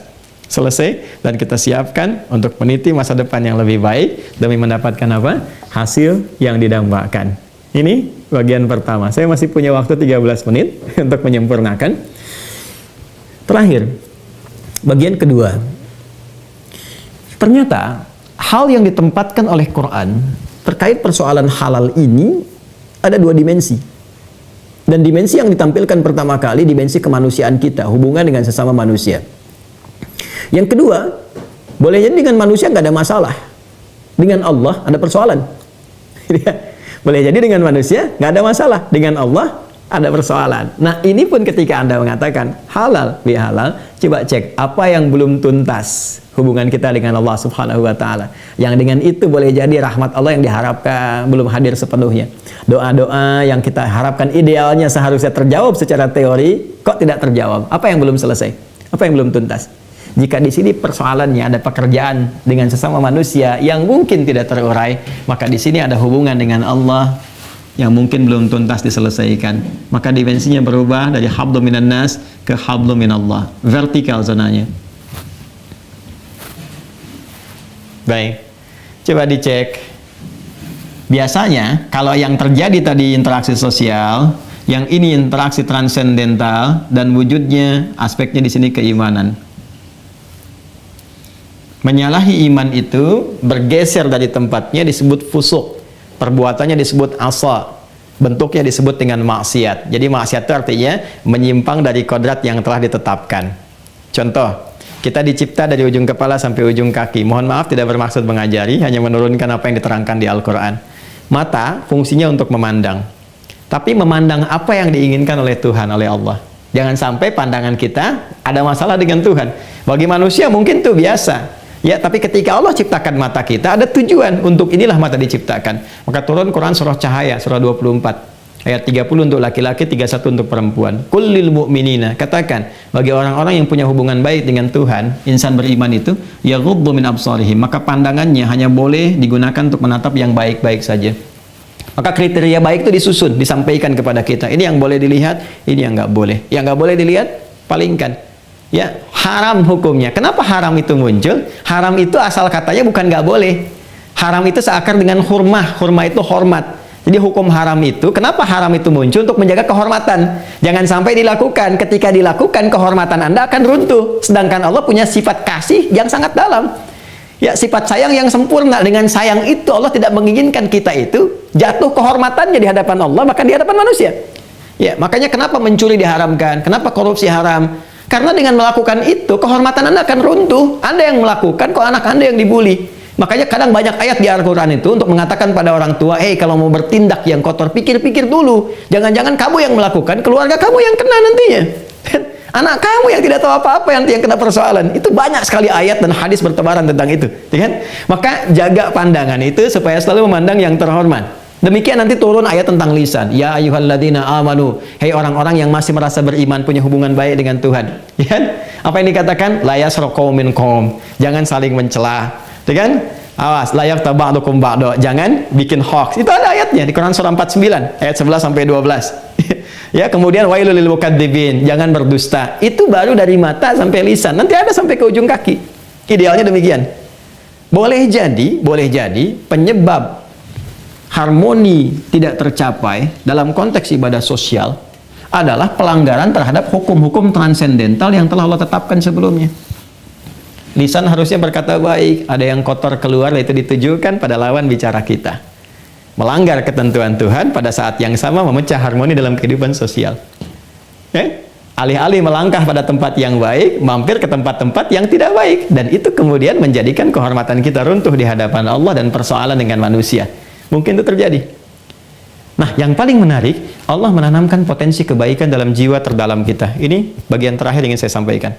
selesai, dan kita siapkan untuk meniti masa depan yang lebih baik demi mendapatkan apa? Hasil yang didambakan. Ini bagian pertama. Saya masih punya waktu 13 menit untuk menyempurnakan. Terakhir, bagian kedua. Ternyata hal yang ditempatkan oleh Quran terkait persoalan halal ini ada dua dimensi. Dan dimensi yang ditampilkan pertama kali dimensi kemanusiaan kita, hubungan dengan sesama manusia. Yang kedua, boleh jadi dengan manusia nggak ada masalah, dengan Allah ada persoalan. Boleh jadi dengan manusia nggak ada masalah, dengan Allah ada persoalan. Nah, ini pun ketika Anda mengatakan halal, bihalal, coba cek apa yang belum tuntas hubungan kita dengan Allah Subhanahu wa taala. Yang dengan itu boleh jadi rahmat Allah yang diharapkan belum hadir sepenuhnya. Doa-doa yang kita harapkan idealnya seharusnya terjawab secara teori, kok tidak terjawab? Apa yang belum selesai? Apa yang belum tuntas? Jika di sini persoalannya ada pekerjaan dengan sesama manusia yang mungkin tidak terurai, maka di sini ada hubungan dengan Allah yang mungkin belum tuntas diselesaikan. Maka dimensinya berubah dari hablum minan nas ke hablum minallah, vertikal zonanya. Baik, coba dicek. Biasanya kalau yang terjadi tadi interaksi sosial, yang ini interaksi transendental, dan wujudnya aspeknya di sini keimanan. Menyalahi iman itu bergeser dari tempatnya disebut fusuk, perbuatannya disebut asa, bentuknya disebut dengan maksiat. Jadi maksiat itu artinya menyimpang dari kodrat yang telah ditetapkan. Contoh, kita dicipta dari ujung kepala sampai ujung kaki. Mohon maaf tidak bermaksud mengajari, hanya menurunkan apa yang diterangkan di Al-Quran. Mata fungsinya untuk memandang, tapi memandang apa yang diinginkan oleh Tuhan, oleh Allah. Jangan sampai pandangan kita ada masalah dengan Tuhan. Bagi manusia mungkin itu biasa, ya, tapi ketika Allah ciptakan mata kita, ada tujuan, untuk inilah mata diciptakan. Maka turun Quran surah Cahaya, surah 24, ayat 30 untuk laki-laki, 31 untuk perempuan. Qul lil mu'minina, katakan bagi orang-orang yang punya hubungan baik dengan Tuhan, insan beriman itu, yaghuddu min absarihim, maka pandangannya hanya boleh digunakan untuk menatap yang baik-baik saja. Maka kriteria baik itu disusun, disampaikan kepada kita. Ini yang boleh dilihat, ini yang nggak boleh. Yang nggak boleh dilihat, palingkan. Ya, haram hukumnya. Kenapa haram itu muncul? Haram itu asal katanya bukan nggak boleh. Haram itu seakar dengan hurmah. Hurmah itu hormat. Jadi hukum haram itu, kenapa haram itu muncul? Untuk menjaga kehormatan. Jangan sampai dilakukan. Ketika dilakukan, kehormatan Anda akan runtuh. Sedangkan Allah punya sifat kasih yang sangat dalam. Ya, sifat sayang yang sempurna. Dengan sayang itu Allah tidak menginginkan kita itu jatuh kehormatannya di hadapan Allah, bahkan di hadapan manusia. Ya, makanya kenapa mencuri diharamkan? Kenapa korupsi haram? Karena dengan melakukan itu, kehormatan Anda akan runtuh. Anda yang melakukan, kok anak Anda yang dibully. Makanya kadang banyak ayat di Al-Quran itu untuk mengatakan pada orang tua, hei, kalau mau bertindak yang kotor, pikir-pikir dulu. Jangan-jangan kamu yang melakukan, keluarga kamu yang kena nantinya. Anak kamu yang tidak tahu apa-apa yang kena persoalan. Itu banyak sekali ayat dan hadis bertebaran tentang itu. Kan? Maka jaga pandangan itu supaya selalu memandang yang terhormat. Demikian nanti turun ayat tentang lisan. Ya ayyuhalladzina amanu, hei orang-orang yang masih merasa beriman, punya hubungan baik dengan Tuhan. Ya? Apa yang dikatakan? La yasraqu minkum, jangan saling mencela. Kan? Awas, la yaftaba'dukum ba'du, jangan bikin hoax. Itu ada ayatnya di Quran surah 49 ayat 11 sampai 12. Ya, kemudian wailul lil mukadzibin, jangan berdusta. Itu baru dari mata sampai lisan. Nanti ada sampai ke ujung kaki. Idealnya demikian. Boleh jadi penyebab harmoni tidak tercapai dalam konteks ibadah sosial adalah pelanggaran terhadap hukum-hukum transendental yang telah Allah tetapkan sebelumnya. Lisan harusnya berkata baik, ada yang kotor keluar, itu ditujukan pada lawan bicara kita. Melanggar ketentuan Tuhan, pada saat yang sama memecah harmoni dalam kehidupan sosial. Alih-alih melangkah pada tempat yang baik, mampir ke tempat-tempat yang tidak baik. Dan itu kemudian menjadikan kehormatan kita runtuh di hadapan Allah dan persoalan dengan manusia. Mungkin itu terjadi. Nah, yang paling menarik, Allah menanamkan potensi kebaikan dalam jiwa terdalam kita. Ini bagian terakhir yang ingin saya sampaikan,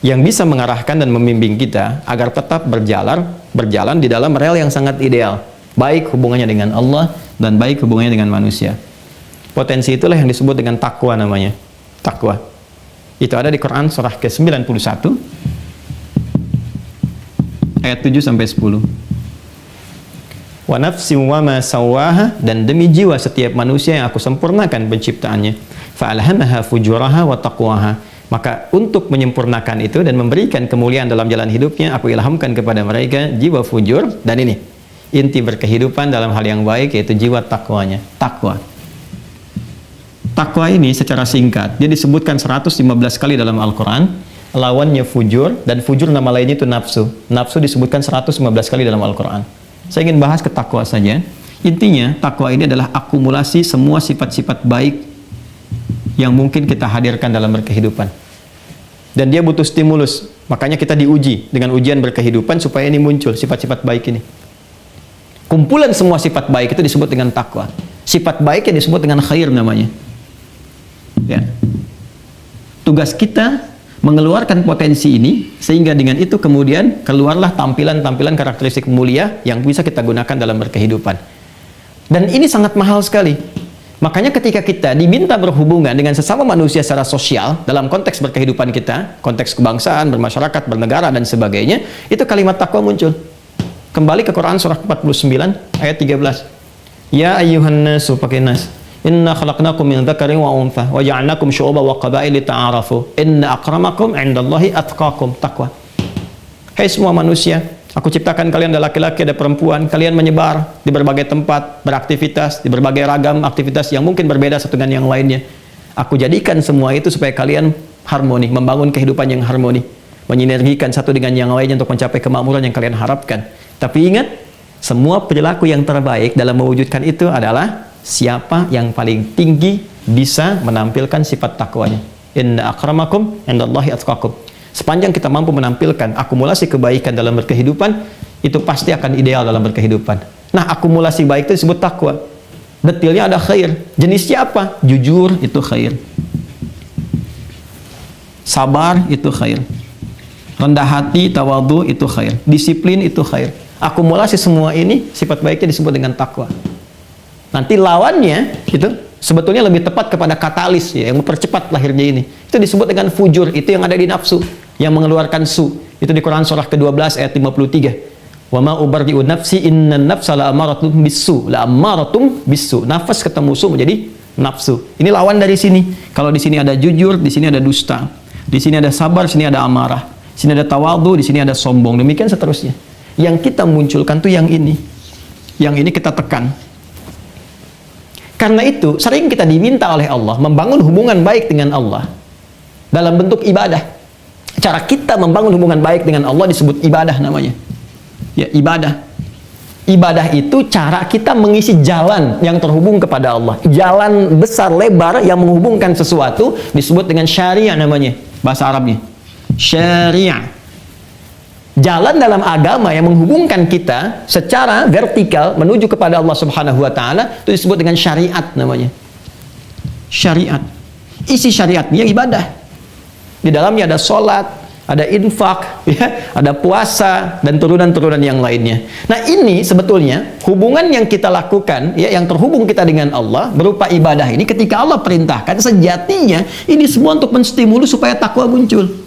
yang bisa mengarahkan dan membimbing kita agar tetap berjalan di dalam rel yang sangat ideal, baik hubungannya dengan Allah dan baik hubungannya dengan manusia. Potensi itulah yang disebut dengan takwa namanya. Takwa itu ada di Quran surah ke-91 ayat 7 sampai 10. Wa nafsi wa ma sawaha, dan demi jiwa setiap manusia yang aku sempurnakan penciptaannya, fa alhamaha fujuraha wa taqwaha, maka untuk menyempurnakan itu dan memberikan kemuliaan dalam jalan hidupnya, aku ilhamkan kepada mereka jiwa fujur, dan ini inti berkehidupan dalam hal yang baik, yaitu jiwa takwanya. Takwa ini secara singkat dia disebutkan 115 kali dalam Al-Quran, lawannya fujur, dan fujur nama lainnya itu nafsu. Nafsu disebutkan 115 kali dalam Al-Quran. Saya ingin bahas ke takwa saja. Intinya, takwa ini adalah akumulasi semua sifat-sifat baik yang mungkin kita hadirkan dalam berkehidupan. Dan dia butuh stimulus. Makanya kita diuji dengan ujian berkehidupan supaya ini muncul, sifat-sifat baik ini. Kumpulan semua sifat baik itu disebut dengan takwa. Sifat baik yang disebut dengan khair namanya. Ya. Tugas kita mengeluarkan potensi ini, sehingga dengan itu kemudian keluarlah tampilan-tampilan karakteristik mulia yang bisa kita gunakan dalam berkehidupan. Dan ini sangat mahal sekali. Makanya ketika kita diminta berhubungan dengan sesama manusia secara sosial, dalam konteks berkehidupan kita, konteks kebangsaan, bermasyarakat, bernegara, dan sebagainya, itu kalimat takwa muncul. Kembali ke Quran surah 49 ayat 13. Ya ayyuhan nasu, pakai nas. Inna khalaqnakum min dzakarin wa untha wa ja'alnakum syu'uban wa qabaila lita'arafu. Inna akramakum 'indallahi atqakum. Takwa. Hai semua manusia, aku ciptakan kalian ada laki-laki, ada perempuan, kalian menyebar di berbagai tempat, beraktivitas di berbagai ragam aktivitas yang mungkin berbeda satu dengan yang lainnya. Aku jadikan semua itu supaya kalian harmoni, membangun kehidupan yang harmoni, menyinergikan satu dengan yang lainnya untuk mencapai kemakmuran yang kalian harapkan. Tapi ingat, semua perilaku yang terbaik dalam mewujudkan itu adalah siapa yang paling tinggi bisa menampilkan sifat takwanya. Inna akramakum 'indallahi atqakum. Sepanjang kita mampu menampilkan akumulasi kebaikan dalam berkehidupan, itu pasti akan ideal dalam berkehidupan. Nah, akumulasi baik itu disebut takwa. Detailnya ada khair. Jenisnya apa? Jujur itu khair. Sabar itu khair. Rendah hati, tawadhu itu khair. Disiplin itu khair. Akumulasi semua ini sifat baiknya disebut dengan takwa. Nanti lawannya itu sebetulnya lebih tepat kepada katalis ya, yang mempercepat lahirnya ini. Itu disebut dengan fujur, itu yang ada di nafsu, yang mengeluarkan su. Itu di Quran surah ke-12 ayat 53. Wa ma ubarri'u nafsi innan nafsa la'amaratun bisu, la'amaratun bisu. Nafas ketemu su menjadi nafsu. Ini lawan dari sini. Kalau di sini ada jujur, di sini ada dusta. Di sini ada sabar, di sini ada amarah. Di sini ada tawadhu, di sini ada sombong. Demikian seterusnya. Yang kita munculkan tuh yang ini. Yang ini kita tekan. Karena itu, sering kita diminta oleh Allah membangun hubungan baik dengan Allah dalam bentuk ibadah. Cara kita membangun hubungan baik dengan Allah disebut ibadah namanya. Ya, ibadah. Ibadah itu cara kita mengisi jalan yang terhubung kepada Allah. Jalan besar lebar yang menghubungkan sesuatu disebut dengan syariah namanya, bahasa Arabnya. Syariah. Jalan dalam agama yang menghubungkan kita secara vertikal menuju kepada Allah Subhanahu wa taala itu disebut dengan syariat namanya. Syariat. Isi syariatnya ibadah. Di dalamnya ada sholat, ada infak, ya, ada puasa dan turunan-turunan yang lainnya. Nah, ini sebetulnya hubungan yang kita lakukan ya, yang terhubung kita dengan Allah berupa ibadah ini, ketika Allah perintahkan sejatinya ini semua untuk menstimulus supaya takwa muncul.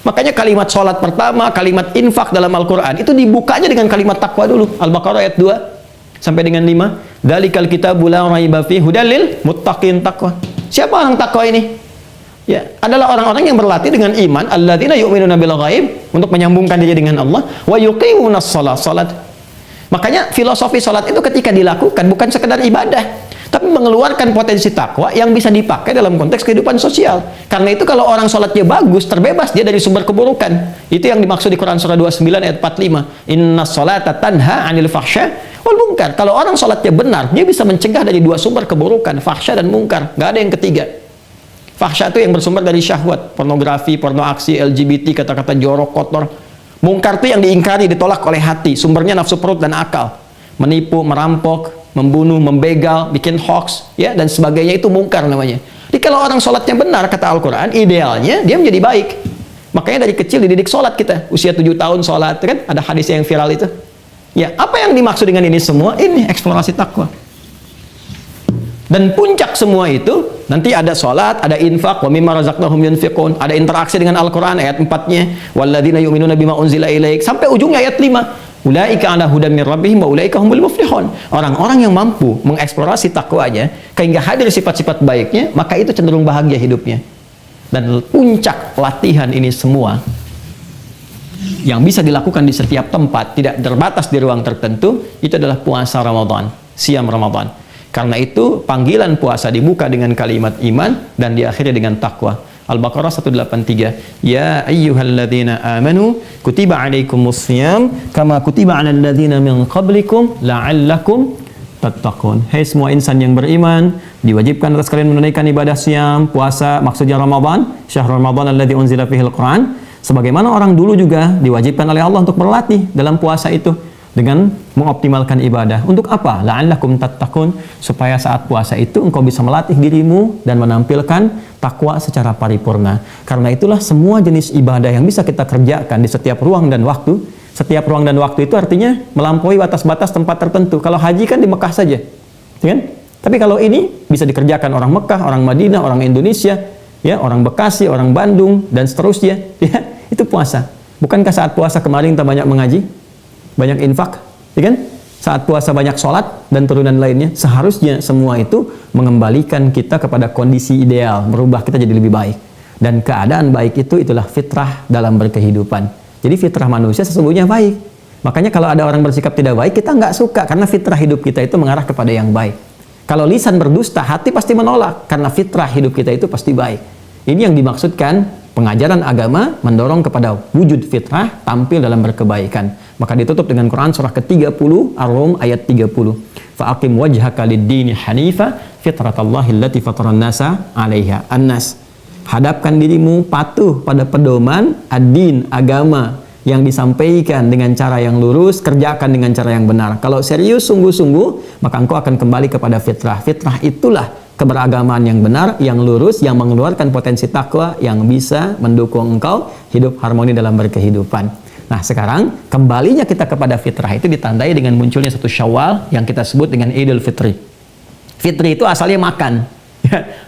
Makanya kalimat sholat pertama, kalimat infak dalam Al-Quran itu dibukanya dengan kalimat takwa dulu. Al-Baqarah ayat 2 sampai dengan 5. Dzalikal kitabu la raiba fihi hudal lil muttaqin, takwa. Siapa orang takwa ini? Ya, adalah orang-orang yang berlatih dengan iman, alladzina yu'minuna bil ghaib, untuk menyambungkan diri dengan Allah, wa yuqimunas shalah. Makanya filosofi sholat itu ketika dilakukan bukan sekedar ibadah, tapi mengeluarkan potensi takwa yang bisa dipakai dalam konteks kehidupan sosial. Karena itu kalau orang sholatnya bagus, terbebas dia dari sumber keburukan. Itu yang dimaksud di Quran surah 29 ayat 45. Inna sholata tanha anil fahsya wal munkar. Kalau orang sholatnya benar, dia bisa mencegah dari dua sumber keburukan, fahsya dan munkar. Gak ada yang ketiga. Fahsya itu yang bersumber dari syahwat, pornografi, porno aksi, LGBT, kata-kata jorok, kotor. Munkar itu yang diingkari, ditolak oleh hati, sumbernya nafsu perut dan akal. Menipu, merampok, membunuh, membegal, bikin hoax, ya, dan sebagainya, itu mungkar namanya. Jadi kalau orang sholatnya benar, kata Al-Quran, idealnya dia menjadi baik. Makanya dari kecil dididik sholat kita, usia 7 tahun sholat, kan? Ada hadis yang viral itu. Ya, apa yang dimaksud dengan ini semua? Ini eksplorasi takwa. Dan puncak semua itu, nanti ada sholat, ada infak, wa mimma razaqnahum yunfiqun, ada interaksi dengan Al-Quran, ayat 4-nya, walladzina yu'minuna bima unzila ilaik, sampai ujungnya ayat 5. Ulaika ala hudan min rabbihim wa ulaika humul muflihun. Orang-orang yang mampu mengeksplorasi takwanya sehingga hadir sifat-sifat baiknya, maka itu cenderung bahagia hidupnya. Dan puncak latihan ini semua yang bisa dilakukan di setiap tempat, tidak terbatas di ruang tertentu, itu adalah puasa Ramadan, siam Ramadan. Karena itu panggilan puasa dibuka dengan kalimat iman dan diakhiri dengan takwa. Al-Baqarah 183. Ya ayyuhalladzina amanu kutiba alaikumussyam kama kutiba alal ladzina min qablikum la'allakum tattaqun. Hai semua insan yang beriman, diwajibkan atas kalian menunaikan ibadah siam, puasa, maksudnya Ramadan, syahrul Ramadan alladzi unzila fihil Qur'an. Sebagaimana orang dulu juga diwajibkan oleh Allah untuk berlatih dalam puasa itu dengan mengoptimalkan ibadah. Untuk apa? La'allakum tattaqun, supaya saat puasa itu engkau bisa melatih dirimu dan menampilkan takwa secara paripurna. Karena itulah semua jenis ibadah yang bisa kita kerjakan di setiap ruang dan waktu. Setiap ruang dan waktu itu artinya melampaui batas-batas tempat tertentu. Kalau haji kan di Mekah saja, kan? Tapi kalau ini bisa dikerjakan orang Mekah, orang Madinah, orang Indonesia, ya, orang Bekasi, orang Bandung dan seterusnya. Ya, itu puasa. Bukankah saat puasa kemarin kita banyak mengaji, banyak infak, ya kan? Saat puasa banyak sholat dan turunan lainnya. Seharusnya semua itu mengembalikan kita kepada kondisi ideal, merubah kita jadi lebih baik. Dan keadaan baik itu itulah fitrah dalam berkehidupan. Jadi fitrah manusia sesungguhnya baik. Makanya kalau ada orang bersikap tidak baik, kita nggak suka karena fitrah hidup kita itu mengarah kepada yang baik. Kalau lisan berdusta, hati pasti menolak karena fitrah hidup kita itu pasti baik. Ini yang dimaksudkan pengajaran agama mendorong kepada wujud fitrah tampil dalam berkebaikan. Maka ditutup dengan Quran surah ke-30 Ar-Rum ayat 30. Fa'aqim wajhaka lid-dini hanifa fitratallahi allati fataran nasa 'alaiha. An-Nas. Hadapkan dirimu patuh pada pedoman ad-din, agama yang disampaikan dengan cara yang lurus, kerjakan dengan cara yang benar. Kalau serius sungguh-sungguh, maka engkau akan kembali kepada fitrah. Fitrah itulah keberagaman yang benar, yang lurus, yang mengeluarkan potensi takwa yang bisa mendukung engkau hidup harmoni dalam berkehidupan. Nah, sekarang kembalinya kita kepada fitrah itu ditandai dengan munculnya satu Syawal yang kita sebut dengan Idul Fitri. Fitri itu asalnya makan.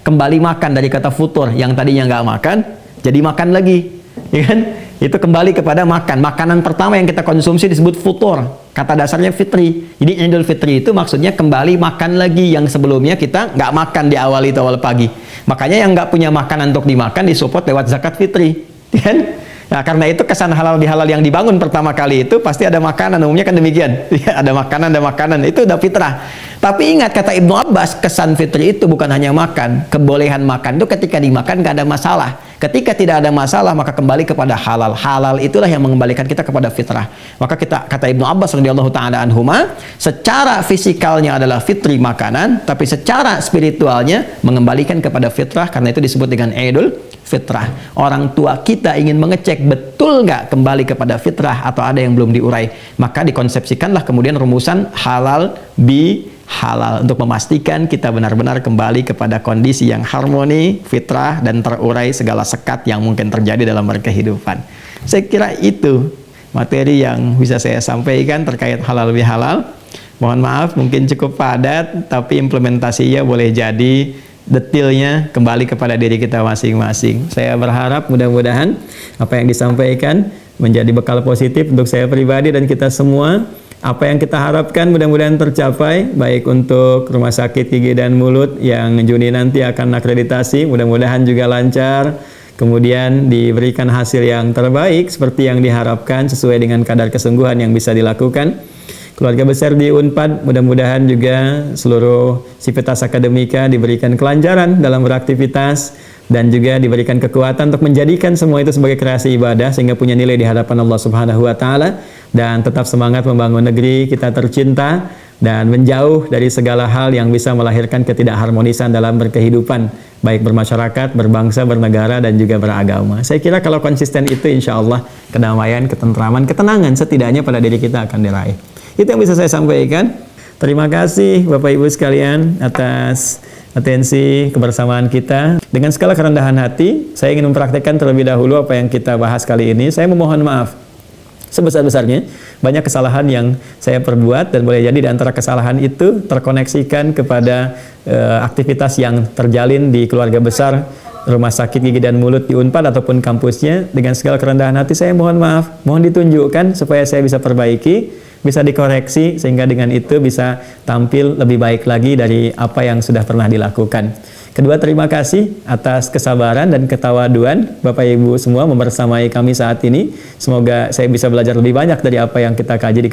Kembali makan dari kata futur yang tadinya nggak makan jadi makan lagi, ya kan? Itu kembali kepada makan. Makanan pertama yang kita konsumsi disebut futur, kata dasarnya fitri. Jadi Idul Fitri itu maksudnya kembali makan lagi yang sebelumnya kita nggak makan di awal pagi. Makanya yang nggak punya makanan untuk dimakan disupport lewat zakat fitri, ya kan? Nah, karena itu kesan halal bihalal yang dibangun pertama kali itu pasti ada makanan, umumnya kan demikian. Ya, ada makanan, itu udah fitrah. Tapi ingat kata Ibnu Abbas, kesan fitri itu bukan hanya makan. Kebolehan makan itu ketika dimakan gak ada masalah. Ketika tidak ada masalah, maka kembali kepada halal. Halal itulah yang mengembalikan kita kepada fitrah. Maka kata Ibnu Abbas radhiyallahu ta'ala anhuma, secara fisikalnya adalah fitri makanan, tapi secara spiritualnya mengembalikan kepada fitrah, karena itu disebut dengan Idul Fitrah. Orang tua kita ingin mengecek betul nggak kembali kepada fitrah atau ada yang belum diurai, maka dikonsepsikanlah kemudian rumusan halal bi halal untuk memastikan kita benar-benar kembali kepada kondisi yang harmoni, fitrah, dan terurai segala sekat yang mungkin terjadi dalam berkehidupan. Saya kira itu materi yang bisa saya sampaikan terkait halal bi halal. Mohon maaf mungkin cukup padat, tapi implementasinya boleh jadi detailnya kembali kepada diri kita masing-masing. Saya berharap mudah-mudahan apa yang disampaikan menjadi bekal positif untuk saya pribadi dan kita semua. Apa yang kita harapkan mudah-mudahan tercapai, baik untuk Rumah Sakit Gigi dan Mulut yang Juni nanti akan akreditasi, mudah-mudahan juga lancar, kemudian diberikan hasil yang terbaik seperti yang diharapkan sesuai dengan kadar kesungguhan yang bisa dilakukan. Keluarga besar di Unpad, mudah-mudahan juga seluruh sivitas akademika diberikan kelancaran dalam beraktivitas dan juga diberikan kekuatan untuk menjadikan semua itu sebagai kreasi ibadah sehingga punya nilai di hadapan Allah Subhanahu wa taala, dan tetap semangat membangun negeri kita tercinta dan menjauh dari segala hal yang bisa melahirkan ketidakharmonisan dalam berkehidupan, baik bermasyarakat, berbangsa, bernegara, dan juga beragama. Saya kira kalau konsisten itu insya Allah kedamaian, ketentraman, ketenangan setidaknya pada diri kita akan diraih. Itu yang bisa saya sampaikan. Terima kasih Bapak Ibu sekalian atas atensi kebersamaan kita. Dengan segala kerendahan hati, saya ingin mempraktekkan terlebih dahulu apa yang kita bahas kali ini. Saya memohon maaf sebesar-besarnya banyak kesalahan yang saya perbuat, dan boleh jadi di antara kesalahan itu terkoneksikan kepada aktivitas yang terjalin di keluarga besar Rumah Sakit Gigi dan Mulut di Unpad ataupun kampusnya. Dengan segala kerendahan hati saya mohon maaf, mohon ditunjukkan supaya saya bisa perbaiki, bisa dikoreksi, sehingga dengan itu bisa tampil lebih baik lagi dari apa yang sudah pernah dilakukan. Kedua, terima kasih atas kesabaran dan ketawaduan Bapak Ibu semua membersamai kami saat ini. Semoga saya bisa belajar lebih banyak dari apa yang kita kaji di